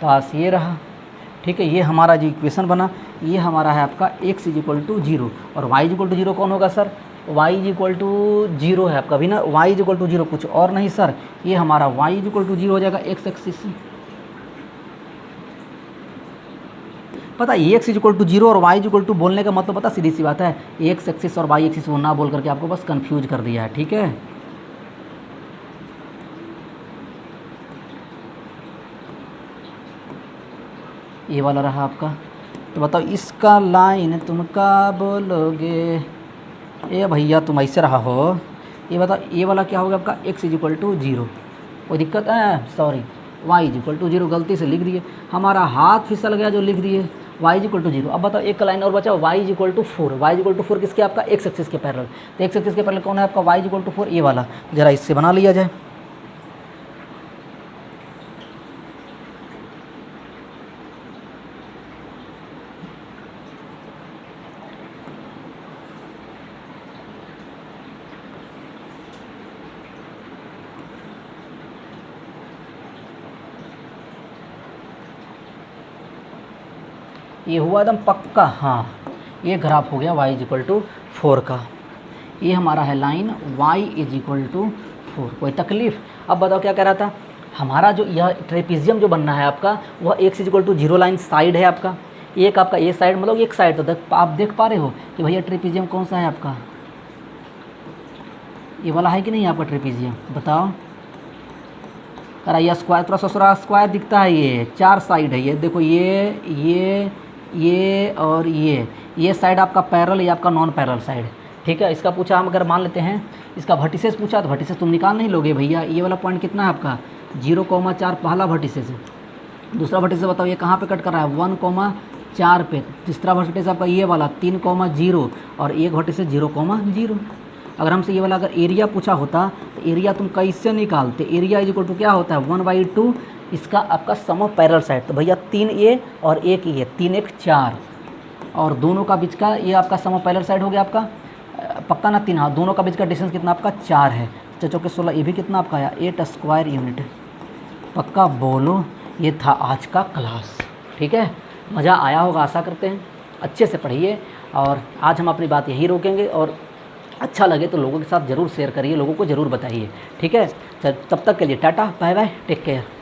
A: पास ये रहा। ठीक है, ये हमारा जो इक्वेशन बना, ये हमारा है आपका x इज इक्वल टू 0 और y इज इक्वल टू 0 कौन होगा sir, y is equal to 0 है आपका भी ना, y इज इक्वल टू 0 कुछ और नहीं सर, ये हमारा y इज इक्वल टू 0 हो जाएगा x एक्सिस। पता है एक्स इक्वल टू जीरो और वाई इक्वल टू बोलने का मतलब पता सीधी सी बात है, एक्स एक्सिस और वाई एक्सिस वो ना बोल करके आपको बस कंफ्यूज कर दिया है, ठीक है। ये वाला रहा आपका। तो बताओ इसका लाइन तुम का बोलोगे, ए भैया तुम ऐसे रहा हो। ये बताओ ये वाला क्या होगा आपका, x is equal to zero, कोई दिक्कत है, sorry y is equal to zero, गलती से लिख दिए, हमारा हाथ फिसल गया जो लिख दिए y is equal to zero. अब बताओ एक लाइन और बचा, y is equal to four, y is equal to four किसके, आपका एक्स एक्सिस के पैरेलल। तो एक्स एक्सिस के पैरेलल कौन है आपका, y is equal to four, ये वाला। जरा इससे बना लिया जाए। ये हुआ एकदम पक्का, हाँ ये ग्राफ हो गया y इज इक्वल टू 4 का। ये हमारा है line y is equal to 4, कोई तकलीफ़। अब बताओ क्या कह रहा था, हमारा जो यह ट्रेपीजियम जो बनना है आपका, वह x is equal to 0 line side है आपका, एक आपका ये साइड मतलब एक साइड। तो आप देख पा रहे हो कि भैया ट्रेपीजियम कौन सा है आपका, ये वाला है कि नहीं आपका ट्रेपीजियम, बताओ। कराइए स्क्वायर, थोड़ा सा स्क्वायर दिखता है, ये 4 साइड है, ये देखो ये और ये साइड आपका पैरेलल, ये आपका नॉन पैरेलल साइड, ठीक है। इसका पूछा हम अगर मान लेते हैं इसका वर्टिसेस पूछा, तो वर्टिसेस तुम निकाल नहीं लोगे भैया। ये वाला पॉइंट कितना है आपका 0,4 पहला वर्टिसेस, दूसरा वर्टिसेस बताओ ये कहाँ पे कट कर रहा है 1,4 पे, तीसरा वर्टिसेस आपका ये वाला 3,0 और एक वर्टिसेस 0,0। अगर हमसे ये वाला अगर एरिया पूछा होता तो एरिया तुम कैसे निकालते, एरिया इज इक्वल टू क्या होता है 1/2 इसका आपका सम ऑफ पैरेलल साइड। तो भैया 3a और 1 ये 3 1 4 और दोनों का बीच का ये आपका सम ऑफ पैरेलल साइड हो गया आपका पक्का ना 3, हाँ दोनों का बीच का डिस्टेंस कितना आपका 4 है, 4 चौके 16, ये भी कितना आपका आया 8 स्क्वायर यूनिट। पक्का बोलो, ये था आज का क्लास, ठीक है। मज़ा आया होगा आशा करते हैं, अच्छे से पढ़िए और आज हम अपनी बात यही रोकेंगे और अच्छा लगे तो लोगों के साथ ज़रूर शेयर करिए, लोगों को ज़रूर बताइए, ठीक है। तब तक के लिए tata bye bye, take care.